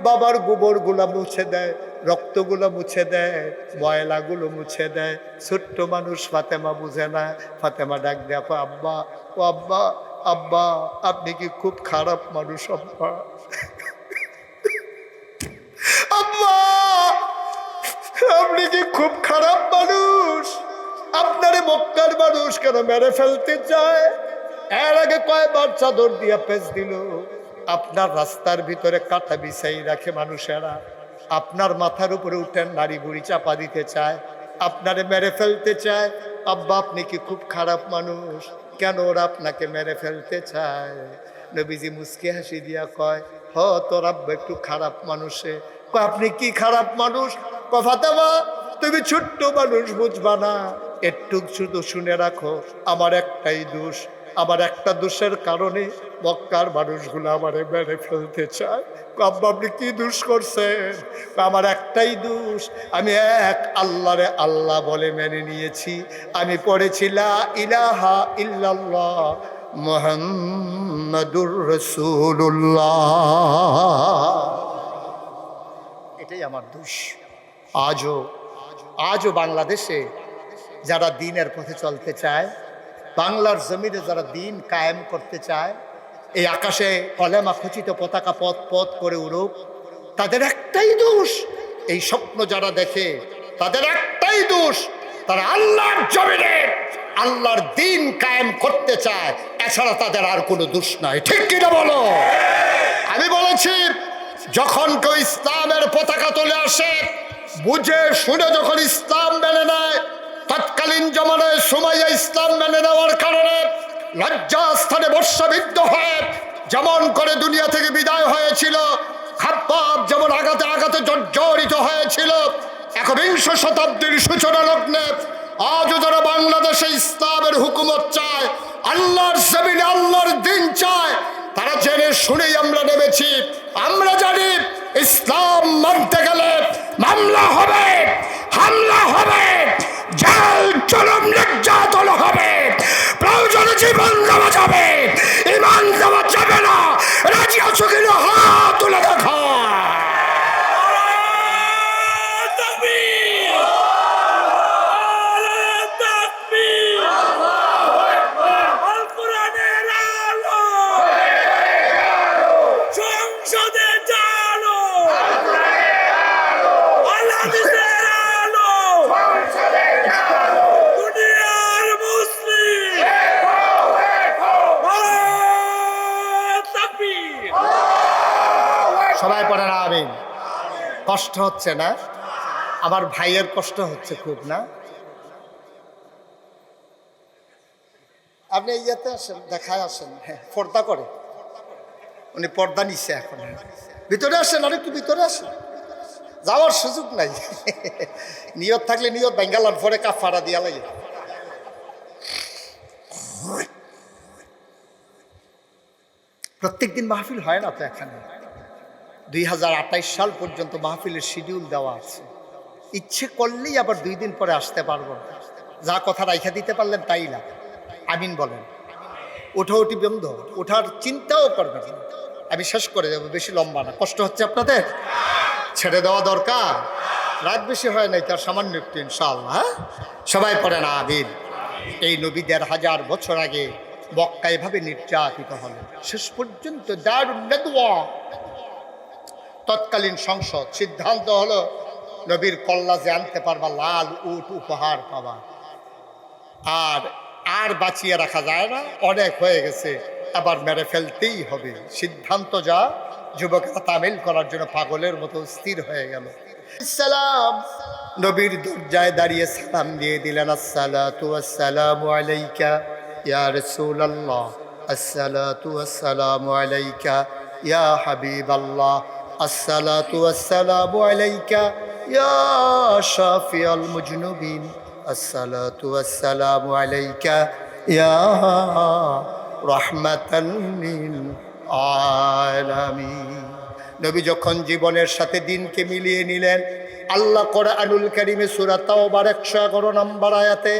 বাবার গোবরগুলা মুছে দেয়, রক্তগুলো মুছে দেয়, ময়লাগুলো মুছে দেয়। ছোট্ট মানুষ ফাতেমা বুঝে না। ফাতেমা ডাক দেখো, আব্বা, ও আব্বা, আব্বা, আপনি কি খুব খারাপ মানুষ আব্বা? আব্বা, আপনি কি খুব খারাপ মানুষ? আপনারে মক্কার মানুষ কেন মেরে ফেলতে চায়? এর আগে কয়বার চাদর দিয়া পেঁচ দিল। আপনার রাস্তার ভিতরে কাটা বিছাই রাখে মানুষেরা, আপনার মাথার উপরে উঠেন নারী বুড়ি চাপা দিতে চায়, আপনারে মেরে ফেলতে চায়। আব্বা, আপনি কি খুব খারাপ মানুষ? কেন ওরা আপনাকে মেরে ফেলতে চায়? নবীজি মুস্কি হাসি দিয়া কয়, হ, তোর আব্বা একটু খারাপ মানুষে। কয়, আপনি কি খারাপ মানুষ? কয়, ফাতেমা, তুমি ছোট্ট মানুষ, বুঝবা না, একটু শুধু শুনে রাখো, আমার একটাই দোষ। আমার একটা দোষের কারণে মক্কার মানুষগুলো আমারে মেরে ফেলতে চায়। আব্বা, আপনি কি দোষ করছেন? আমার একটাই দোষ, আমি এক আল্লাহরে আল্লাহ বলে মেনে নিয়েছি। আমি পড়েছি লা ইলাহা ইল্লাল্লাহ মুহাম্মাদুর রাসূলুল্লাহ। এটাই আমার দোষ। আজও বাংলাদেশে যারা দিনের পথে চলতে চায়, বাংলার জমিনে যারা দিন কায়েম করতে চায়, এই আকাশে কলেমা খচিত পতাকা পথ পথ করে উড়ুক, তাদের একটাই দোষ। এই স্বপ্ন যারা দেখে তাদের একটাই দোষ, তারা আল্লাহর জমিনে আল্লাহর দিন কায়েম করতে চায়, এছাড়া তাদের আর কোনো দোষ নাই। ঠিক কিনা বলো? আমি বলেছি, যখন কেউ ইসলামের পতাকা তুলে আসে, বুঝে শুনে যখন ইসলাম মেনে নেয়, তৎকালীন জমানায় সুমাইয়া ইসলাম মেনে নেওয়ার কারণে লজ্জাস্থানে বর্ষাবিদ্ধ হয়ে যেমন করে দুনিয়া থেকে বিদায় হয়েছিল, খাব্বাব যেমন আঘাতে আঘাতে জর্জরিত হয়েছিল, একবিংশ শতাব্দীর সূচনা লগ্নে আজও যারা বাংলাদেশে ইসলামের হুকুমত চায়, আল্লাহর জমিনে আল্লাহর দিন চায়, তারা জেনে শুনেই আমরা নেমেছি। আমরা জানি ইসলাম মানতে গেলে মামলা হবে, হামলা হবে, জেল জুলুম নির্যাতন হবে, প্রয়োজনে জীবন দেওয়া যাবে, ঈমান দেওয়া যাবে না। রাজি আছো কিনা হাত তুলে দেখো। সবাই পড়ে না আমিন। কষ্ট হচ্ছে না? আমার ভাইয়ের কষ্ট হচ্ছে খুব, না? আপনি ইয়েতে আসেন, দেখায় আসেন। হ্যাঁ, পর্দা করে, উনি পর্দা নিচ্ছে এখন। ভিতরে আসেন, আর একটু ভিতরে আসেন, যাওয়ার সুযোগ নাই। নিয়ত থাকলে নিয়ত বেঙ্গালার পরে কাফারা দিয়া লাগে। প্রত্যেকদিন মাহফিল হয় না তো এখানে। 2028 সাল পর্যন্ত মাহফিলের শিডিউল দেওয়া আছে। ইচ্ছে করলেই আবার 2 দিন পরে আসতে পারবো। যা কথা রাইখা দিতে পারলেন তাই না। আমিন বলেন। ওঠাউঠি বন্ধ, ওঠার চিন্তাও করবেন। আমি শেষ করে দেবো, বেশি লম্বা না। কষ্ট হচ্ছে আপনাদের? ছেড়ে দেওয়া দরকার। রাত বেশি হয় নাই, তার সামান্য একটু ইনশাআল্লাহ। হ্যাঁ, সবাই পড়ে না আমিন। এই নবী 1500 বছর আগে মক্কা এভাবে নির্যাতিত হলেন। শেষ পর্যন্ত দারুন নেদওয়া, তৎকালীন সংসদ সিদ্ধান্ত হলো, নবীর কল্লা যে আনতে পারবা লাল উট উপহার পাবা। আর বাঁচিয়ে রাখা যায় না, অনেক হয়ে গেছে, আবার মেরে ফেলতেই হবে। সিদ্ধান্ত যা, যুবকেরা তামিল করার জন্য পাগলের মতো স্থির হয়ে গেল। সালাম, নবীর দরজায় দাঁড়িয়ে সালাম দিয়ে দিলেন, আসসালাতু ওয়াসসালামু আলাইকা ইয়া রাসূলুল্লাহ, আসসালাতু ওয়াসসালামু আলাইকা ইয়া হাবিবাল্লাহ, আসসালাতু ওয়াসসালামু আলাইকা ইয়া শাফিয়াল মুজনুবিন, আসসালাতু ওয়াসসালামু আলাইকা ইয়া রাহমাতাল লিল আলামিন। নবী যখন জীবনের সাথে দিনকে মিলিয়ে নিলেন, আল্লাহ কোরআনুল কারীমে সূরা তাওবার 111 নম্বর আয়াতে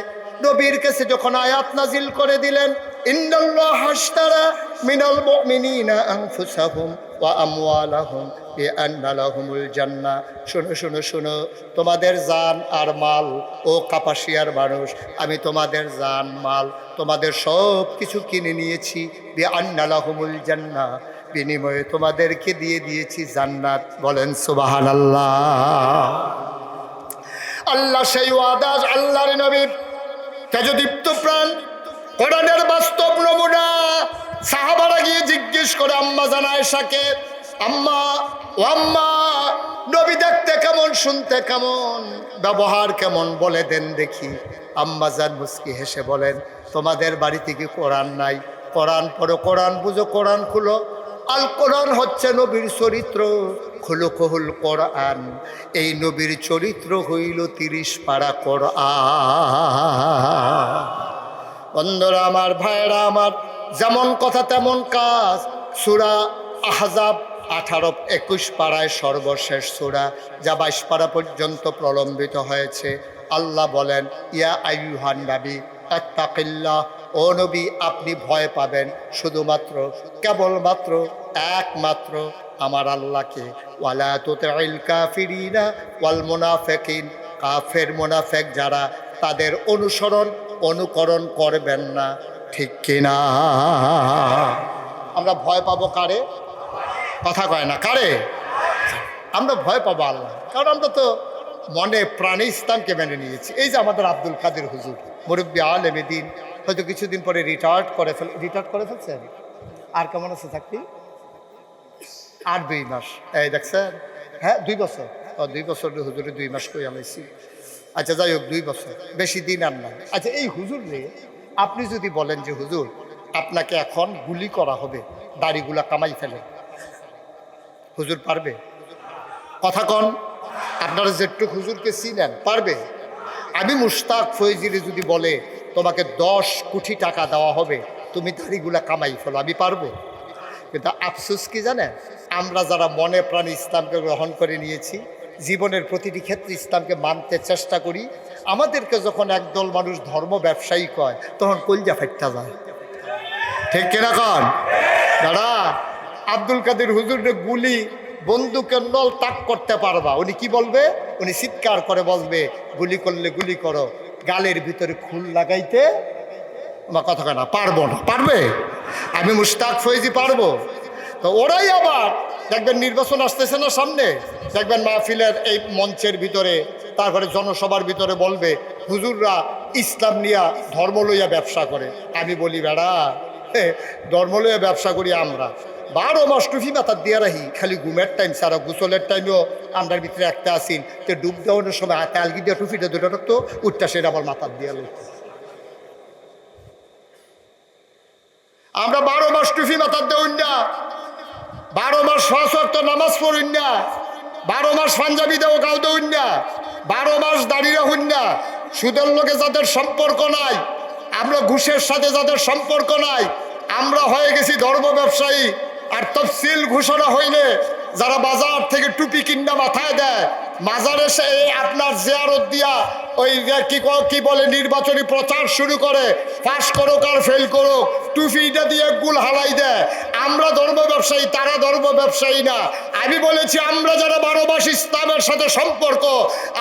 নবীর কাছে যখন আয়াত নাজিল করে দিলেন, ইন্নাল্লাহা আশতারা মিনাল মুমিনিনা আনফুসাহুম ওয়া আমওয়ালাহুম বিআন্না লাহুমুল জান্নাহ। শোনো শোনো শোনো, তোমাদের জান আর মাল, ও কাপাসিয়ার মানুষ, আমি তোমাদের জান মাল তোমাদের সব কিছু কিনে নিয়েছি। বিআন্না লাহুমুল জান্নাহ, বিনিময়ে তোমাদেরকে দিয়ে দিয়েছি জান্নাত। বলেন সুবহানাল্লাহ। আল্লাহ সেই ওয়াদা, আল্লাহর নবী তেজদীপ্ত প্রাণ, কোরআনের বাস্তব নমুনা। সাহাবারা গিয়ে জিজ্ঞেস করে আম্মা জান আয়েশাকে, আম্মা ও আম্মা, নবী দেখতে কেমন, শুনতে কেমন, ব্যবহার কেমন, বলে দেন দেখি। আম্মা জান মুস্কি হেসে বলেন, তোমাদের বাড়িতে কি কোরআন নাই? কোরআন পড়ো, কোরআন বুঝো, কোরআন খুলো। আল কোরআন হচ্ছে নবীর চরিত্র, খুলুকুল কোরআন। এই নবীর চরিত্র হইল 30 পারা কোরআন। বন্ধুরা আমার, ভাইরা আমার, যেমন কথা তেমন কাজ। সূরা আহজাব 18-21 পারায় সর্বশেষ সূরা, যা 22 পারা পর্যন্ত প্রলম্বিত হয়েছে। আল্লাহ বলেন, ইয়া আইয়ুহান নবী আত্তাকিল্লাহ, ও নবী আপনি ভয় পাবেন শুধুমাত্র, কেবলমাত্র, একমাত্র আমার আল্লাহকে। ওয়ালা তুতিল কাফিরিনা ওয়াল মুনাফিকিন, কাফের মুনাফিক যারা তাদের অনুকরণ করবেন না, ঠিক কিনা? আমরা ভয় পাবো কারে? কথা কয় না, কারে? আমরা ভয় পাবো আল্লাহ, কারণ আমরা তো মনে প্রাণে ইসলামকে মেনে নিয়েছি। এই যে আমাদের আব্দুল কাদের হুজুর, মুরব্বী আলেমে দিন, হয়তো কিছুদিন পরে রিটায়ার্ড করে ফেলছেন। আর কেমন আছে চাকরি? আর 2 মাস। এই দেখছেন, হ্যাঁ 2 বছর। 2 বছর হুজুরে 2 মাস করে আলাইছি। আচ্ছা যাই হোক, 2 বছর, বেশি দিন আর না। আচ্ছা এই হুজুর রে আপনি যদি বলেন যে হুজুর আপনাকে এখন গুলি করা হবে, দাড়িগুলা কামাই ফেলে, হুজুর পারবে? কথা কন, আপনারা যেটুক হুজুরকে চিনেন, পারবে? আমি মুশতাক ফৈজিরে যদি বলে তোমাকে 10 কোটি টাকা দেওয়া হবে, তুমি দাড়িগুলা কামাই ফেলো, আমি পারবো? কিন্তু আফসোস কি জানেন, আমরা যারা মনে প্রাণে ইসলামকে গ্রহণ করে নিয়েছি, জীবনের প্রতিটি ক্ষেত্রে ইসলামকে মানতে চেষ্টা করি, আমাদেরকে যখন একদল মানুষ ধর্ম ব্যবসায়ী কয়, তখন কলজা ফাইট্টা যায়, ঠিক কিনা কন? দাদা আব্দুল কাদের হুজুরে গুলি বন্দুকের নল তাক করতে পারবা, উনি কি বলবে? উনি চিৎকার করে বলবে, গুলি করলে গুলি করো, গালের ভিতরে খুল লাগাইতে আমার কথা কয় না, পারবো না। পারবে? আমি মুশতাক ফৈজি পারবো? তো ওরাই আবার দেখবেন নির্বাচন আসতেছে না সামনে, দেখবেন মাহফিলের এই মঞ্চের ভিতরে, তারপরে জনসভার ভিতরে বলবে হুজুররা ইসলাম নিয়া ধর্ম লইয়া ব্যবসা করে। আমি বলি বেড়া, ধর্ম লইয়া ব্যবসা করি আমরা, 12 মাস টুফি মাথার দিয়ে রাখি, খালি ঘুমের টাইম সারা গোসলের টাইমেও আমরার ভিতরে একটা আসিন, তো ডুব দেওয়ানোর সময় হাতে আলগি দিয়ে টুফিটা দুটো রাখতো, উঠটা সেটা আবার মাথার দিয়ে লইতো। আমরা 12 মাস টুফি মাথার দেউন না, 12 মাস 6 ওয়াক্ত নামাজ পড়ুন না, 12 মাস পাঞ্জাবি দেও গাও দেউন না, 12 মাস দাঁড়িয়ে রাখুন না। সুদের লোকে যাদের সম্পর্ক নাই, আমরা ঘুষের সাথে যাদের সম্পর্ক নাই, আমরা হয়ে গেছি ধর্ম ব্যবসায়ী। আর তফসিল ঘোষণা হইলে যারা বাজার থেকে টুপি কিনা মাথায় দেয়, মাজারে সে আপনার জিয়ারত দিয়া ওই কি বলে নির্বাচনী প্রচার শুরু করে, পাস করুক আর ফেল করুক, টুপিটা দিয়ে গুল হালাই দেয়। আমরা ধর্ম ব্যবসায়ী, তারা ধর্ম ব্যবসায়ী না। আমি বলেছি আমরা যারা 12 মাস ইসলামের সাথে সম্পর্ক,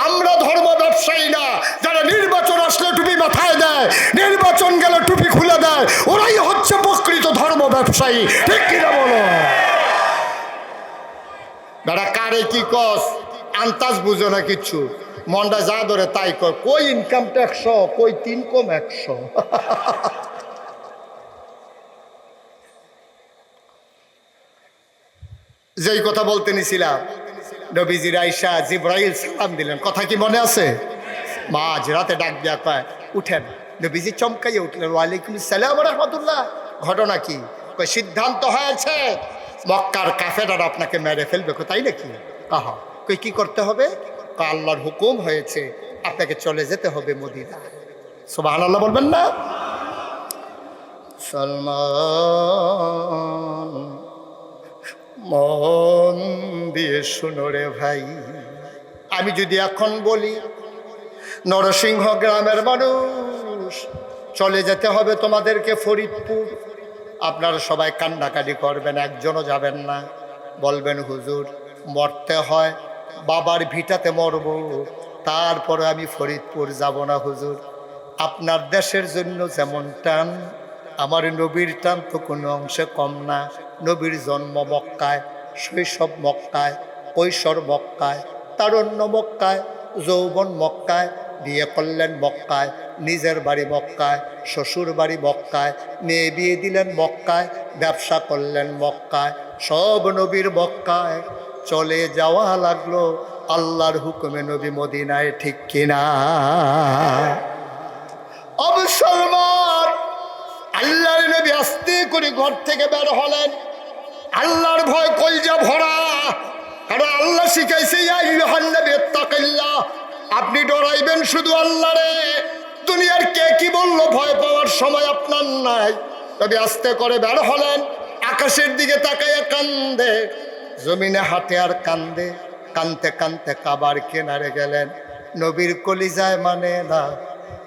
আমরা ধর্ম ব্যবসায়ী না। যারা নির্বাচন আসলে টুপি মাথায় দেয়, নির্বাচন গেলে টুপি খুলে দেয়, ওরাই হচ্ছে প্রকৃত ধর্ম ব্যবসায়ী, ঠিক কিনা বলো? দাদা কারে কি কস আন্তাজ বুঝো না কিচ্ছু, মনটা যা ধরে তাই কর। কই ইনকাম ট্যাক্স, কই 3 কম 100। যেই কথা বলতে নিছিলাম, নবীজির আয়েশা জিবরাইল সালাম দিলেন, কথা কি মনে আছে? মাঝ রাতে ডাক দিয়া কয় উঠেন। নবীজি চমকাইয়া উঠলেন, ওয়ালাইকুম আসসালাম ওয়া রাহমাতুল্লাহ। ঘটনা কি? কয় সিদ্ধান্ত হয়েছে মক্কার কাফেররা আপনাকে মেরে ফেলবে। তাই নাকি? আহা, কই কি করতে হবে? আল্লাহর হুকুম হয়েছে আপনাকে চলে যেতে হবে মদিনা। সুবহানাল্লাহ বলবেন না? সলমান মন দিয়ে শুনো রে ভাই, আমি যদি এখন বলি নরসিংহ গ্রামের মানুষ চলে যেতে হবে তোমাদেরকে ফরিদপুর, আপনারা সবাই কান্নাকাটি করবেন, একজনও যাবেন না। বলবেন হুজুর মরতে হয় বাবার ভিটাতে মরব, তারপরে আমি ফরিদপুর যাব না। হুজুর আপনার দেশের জন্য যেমন টান, আমার নবীর টান তো কোনো অংশে কম না। নবীর জন্ম মক্কায়, শৈশব মক্কায়, কৈশোর মক্কায়, তারুণ্য মক্কায়, যৌবন মক্কায়, বিয়ে করলেন মক্কায়, নিজের বাড়ি মক্কায়, শ্বশুর বাড়ি মক্কায়, মেয়ে বিয়ে দিলেন মক্কায়, ব্যবসা করলেন মক্কায়, সব নবীর মক্কায়। চলে যাওয়া লাগলো আল্লাহর হুকুমে নবী মদিনায়, ঠিক কিনা? মুসলমান আল্লাহর নবী আস্তে করে ঘর থেকে বের হলেন, আল্লাহর ভয় কলজা ভরা, কারণ আল্লাহ শিখাইছে ইয়া আইয়ুহান নবী ইত্তাকিল্লাহ, আপনি ডরাইবেন শুধু আল্লাহরে। দুনিয়ার কে কি বললো ভয় পাওয়ার সময় আপনার নাই। তবে আস্তে করে বের হলেন, আকাশের দিকে তাকাইয়া কান্দে, জমিনে হাঁটে আর কান্দে, কানতে কানতে কাবার কিনারে গেলেন। নবীর কলিজায় মানে না।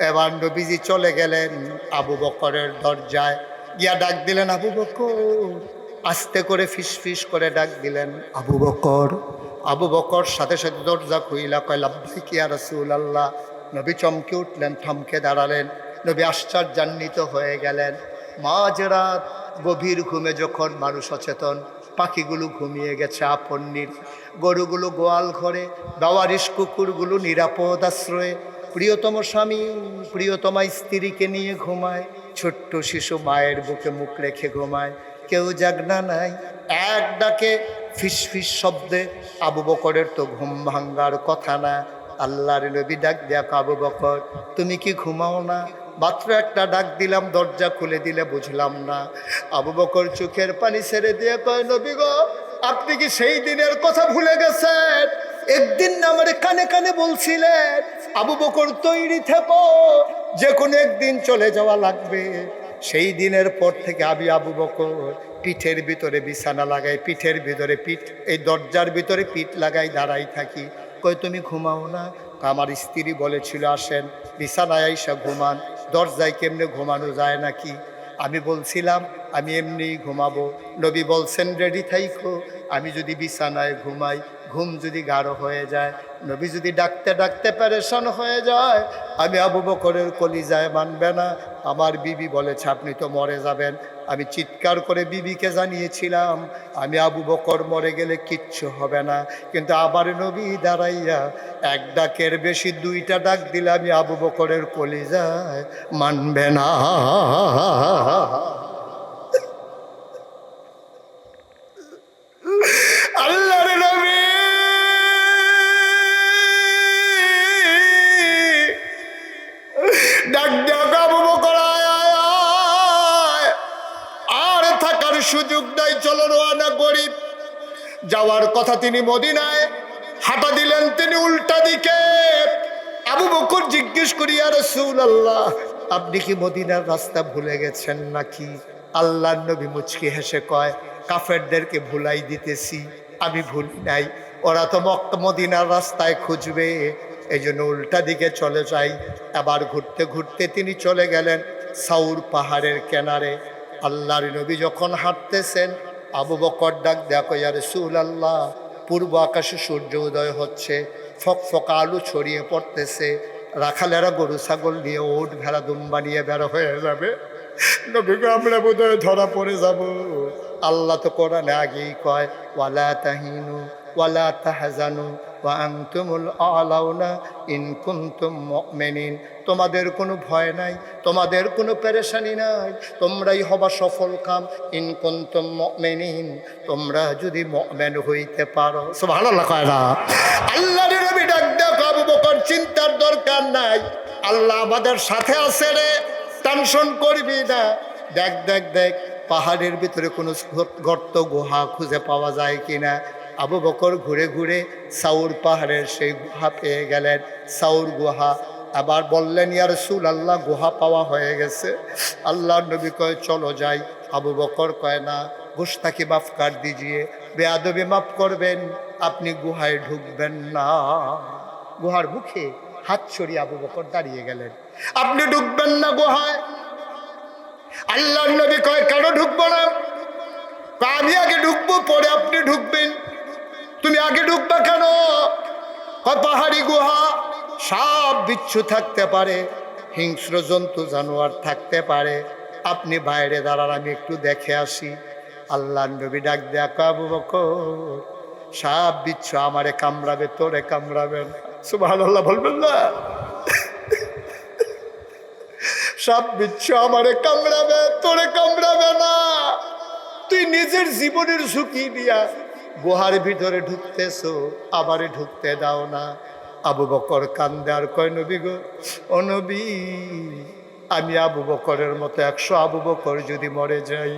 এবার নবীজি চলে গেলেন আবু বকরের দরজায়, গিয়া ডাক দিলেন, আবু বকর আস্তে করে ফিস ফিস করে ডাক দিলেন, আবু বকর। আবু বকর সাথে সাথে দরজা খুইলা কয়, লাব্বাইক ইয়া রাসূলুল্লাহ। নবী চমকে উঠলেন, থমকে দাঁড়ালেন। নবী আশ্চর্যান্বিত হয়ে গেলেন। মাঝরাত গভীর ঘুমে যখন মানুষ অচেতন, পাখিগুলো ঘুমিয়ে গেছে আপন নীর, গরুগুলো গোয়াল ঘরে, বেওয়ারিশ কুকুরগুলো নিরাপদ আশ্রয়ে, প্রিয়তম স্বামী প্রিয়তমা স্ত্রীকে নিয়ে ঘুমায়, ছোট্ট শিশু মায়ের বুকে মুখ রেখে ঘুমায়, কেউ জাগনা নাই। এক ডাকে ফিস ফিস শব্দে আবু বকরের তো ঘুম ভাঙ্গার কথা না। আল্লাহর নবী ডাক দেয়া, আবু বকর তুমি কি ঘুমাও না? মাত্র একটা ডাক দিলাম, দরজা খুলে দিলে বুঝলাম না। আবু বকর চোখের পানি ছেড়ে দিয়ে কয়, নবী গো, আপনি কি সেই দিনের কথা ভুলে গেছেন? একদিন না আমার কানে কানে বলছিলেন, আবু বকর তৈরি থেকো, যে কোনো একদিন চলে যাওয়া লাগবে। সেই দিনের পর থেকে আমি আবু বকর পিঠের ভিতরে বিছানা লাগাই, পিঠের ভিতরে পিঠ, এই দরজার ভিতরে পিঠ লাগাই দাঁড়াই থাকি। কই তুমি ঘুমাও না? আমার স্ত্রী বলেছিল আসেন বিছানায় আইসা ঘুমান। দরজায় কেমনে ঘুমানো যায় নাকি? আমি বলছিলাম আমি এমনিই ঘুমাবো। নবী বলছেন রেডি থাইকো, আমি যদি বিছানায় ঘুমাই, ঘুম যদি গাঢ় হয়ে যায়, নবী যদি ডাকতে ডাকতে পেরেশান হয়ে যায়, আমি আবু বকরের কলিজায় মানবে না। আমার বিবি বলেছে আপনি তো মরে যাবেন। আমি চিৎকার করে বিবিকে জানিয়েছিলাম আমি আবু বকর মরে গেলে কিচ্ছু হবে না। কিন্তু আবার নবী দাঁড়াইয়া এক ডাকের বেশি দুইটা ডাক দিলে আমি আবু বকরের কলিজায় মানবে না। আল্লাহর নবী ডাক ডাক আবু বকর আর থাকার সুযোগ নাই, চলো রওনা করি। যাওয়ার কথা তিনি মদিনায়, হাঁটা দিলেন তিনি উল্টা দিকে। আবু বকর জিজ্ঞেস করি, ইয়া রাসূলুল্লাহ আপনি কি মদিনার রাস্তা ভুলে গেছেন নাকি? আল্লাহর নবী মুচকি হেসে কয়, কাফেরদেরকে ভুলাই দিতেছি, আমি ভুলি নাই। ওরা তো মক্কা মদিনার রাস্তায় খুঁজবে, এই জন্য উল্টা দিকে চলে যাই। আবার ঘুরতে ঘুরতে তিনি চলে গেলেন সাউর পাহাড়ের কিনারে। আল্লাহর নবী যখন হাঁটতেছেন, আবু বকর ডাক দেখো, ইয়া রাসূলুল্লাহ পূর্ব আকাশে সূর্য উদয় হচ্ছে, ফকফকা আলু ছড়িয়ে পড়তেছে, রাখালেরা গরু ছাগল নিয়ে ওট ভেড়া দুম্বা নিয়ে বের হয়ে যাবে। নবীকে আমরা বোধহয় ধরা পড়ে যাব। আল্লাহ তো কোরআনে আগেই কয়, ওয়ালা তাহিনু ওয়ালা তাহজানু ওয়া আনতুমুল আ'লাউনা ইন কুনতুম মুমিনিন। তোমাদের কোনো ভয় নাই, তোমাদের কোনো পেরেশানি নাই, তোমরাই হবা সফল কাম ইন কুনতুম মুমিনিন, তোমরা যদি মুমিন হইতে পারো। সুবহানাল্লাহ কয় না? আল্লাহর নবী ডাক দাও, আবু বকর চিন্তার দরকার নাই, আল্লাহ আমাদের সাথে আছে রে, টেনশন করবি না। দেখ দেখ দেখ পাহাড়ের ভিতরে কোনো গর্ত গুহা খুঁজে পাওয়া যায় কিনা। আবু বকর ঘুরে ঘুরে সাউর পাহাড়ের সেই গুহা পেয়ে গেলেন, সাউর গুহা। আবার বললেন, ইয়া রাসূলুল্লাহ গুহা পাওয়া হয়ে গেছে। আল্লাহর নবী কয় চলো যাই। আবু বকর কয় না, গুস্তাকি মাফ কর দিজিয়ে, বেয়াদবি মাফ করবেন, আপনি গুহায় ঢুকবেন না। গুহার মুখে হাত ছড়িয়ে আবু বকর দাঁড়িয়ে গেলেন, আপনি ঢুকবেন না গুহায়। আল্লাহর নবী কয় কেন ঢুকবো না? আমি আগে ঢুকবো পরে আপনি ঢুকবেন। তুমি আগে ঢুকবা কেন? পাহাড়ি গুহা, সাপ বিচ্ছু থাকতে পারে, হিংস্র জন্তু জানোয়ার থাকতে পারে, আপনি বাইরে দাঁড়ান, আমি একটু দেখে আসি। আল্লাহর নবী ডাক দেয়া, আবু বকর সাপ বিচ্ছু আমারে কামড়াবে, তোরে কামড়াবে না। সুবহানাল্লাহ বলবেন না? সাপ বিচ্ছু আমারে কামড়াবে, তোরে কামড়াবে না। তুই নিজের জীবনের ঝুঁকি দিয়া গুহার ভিতরে ঢুকতেছো, আমারে ঢুকতে দাও না। আবু বকর কান্দে আর কয়, নবী গো, ও নবী, আমি আবু বকরের মতো 100 আবু বকর যদি মরে যাই,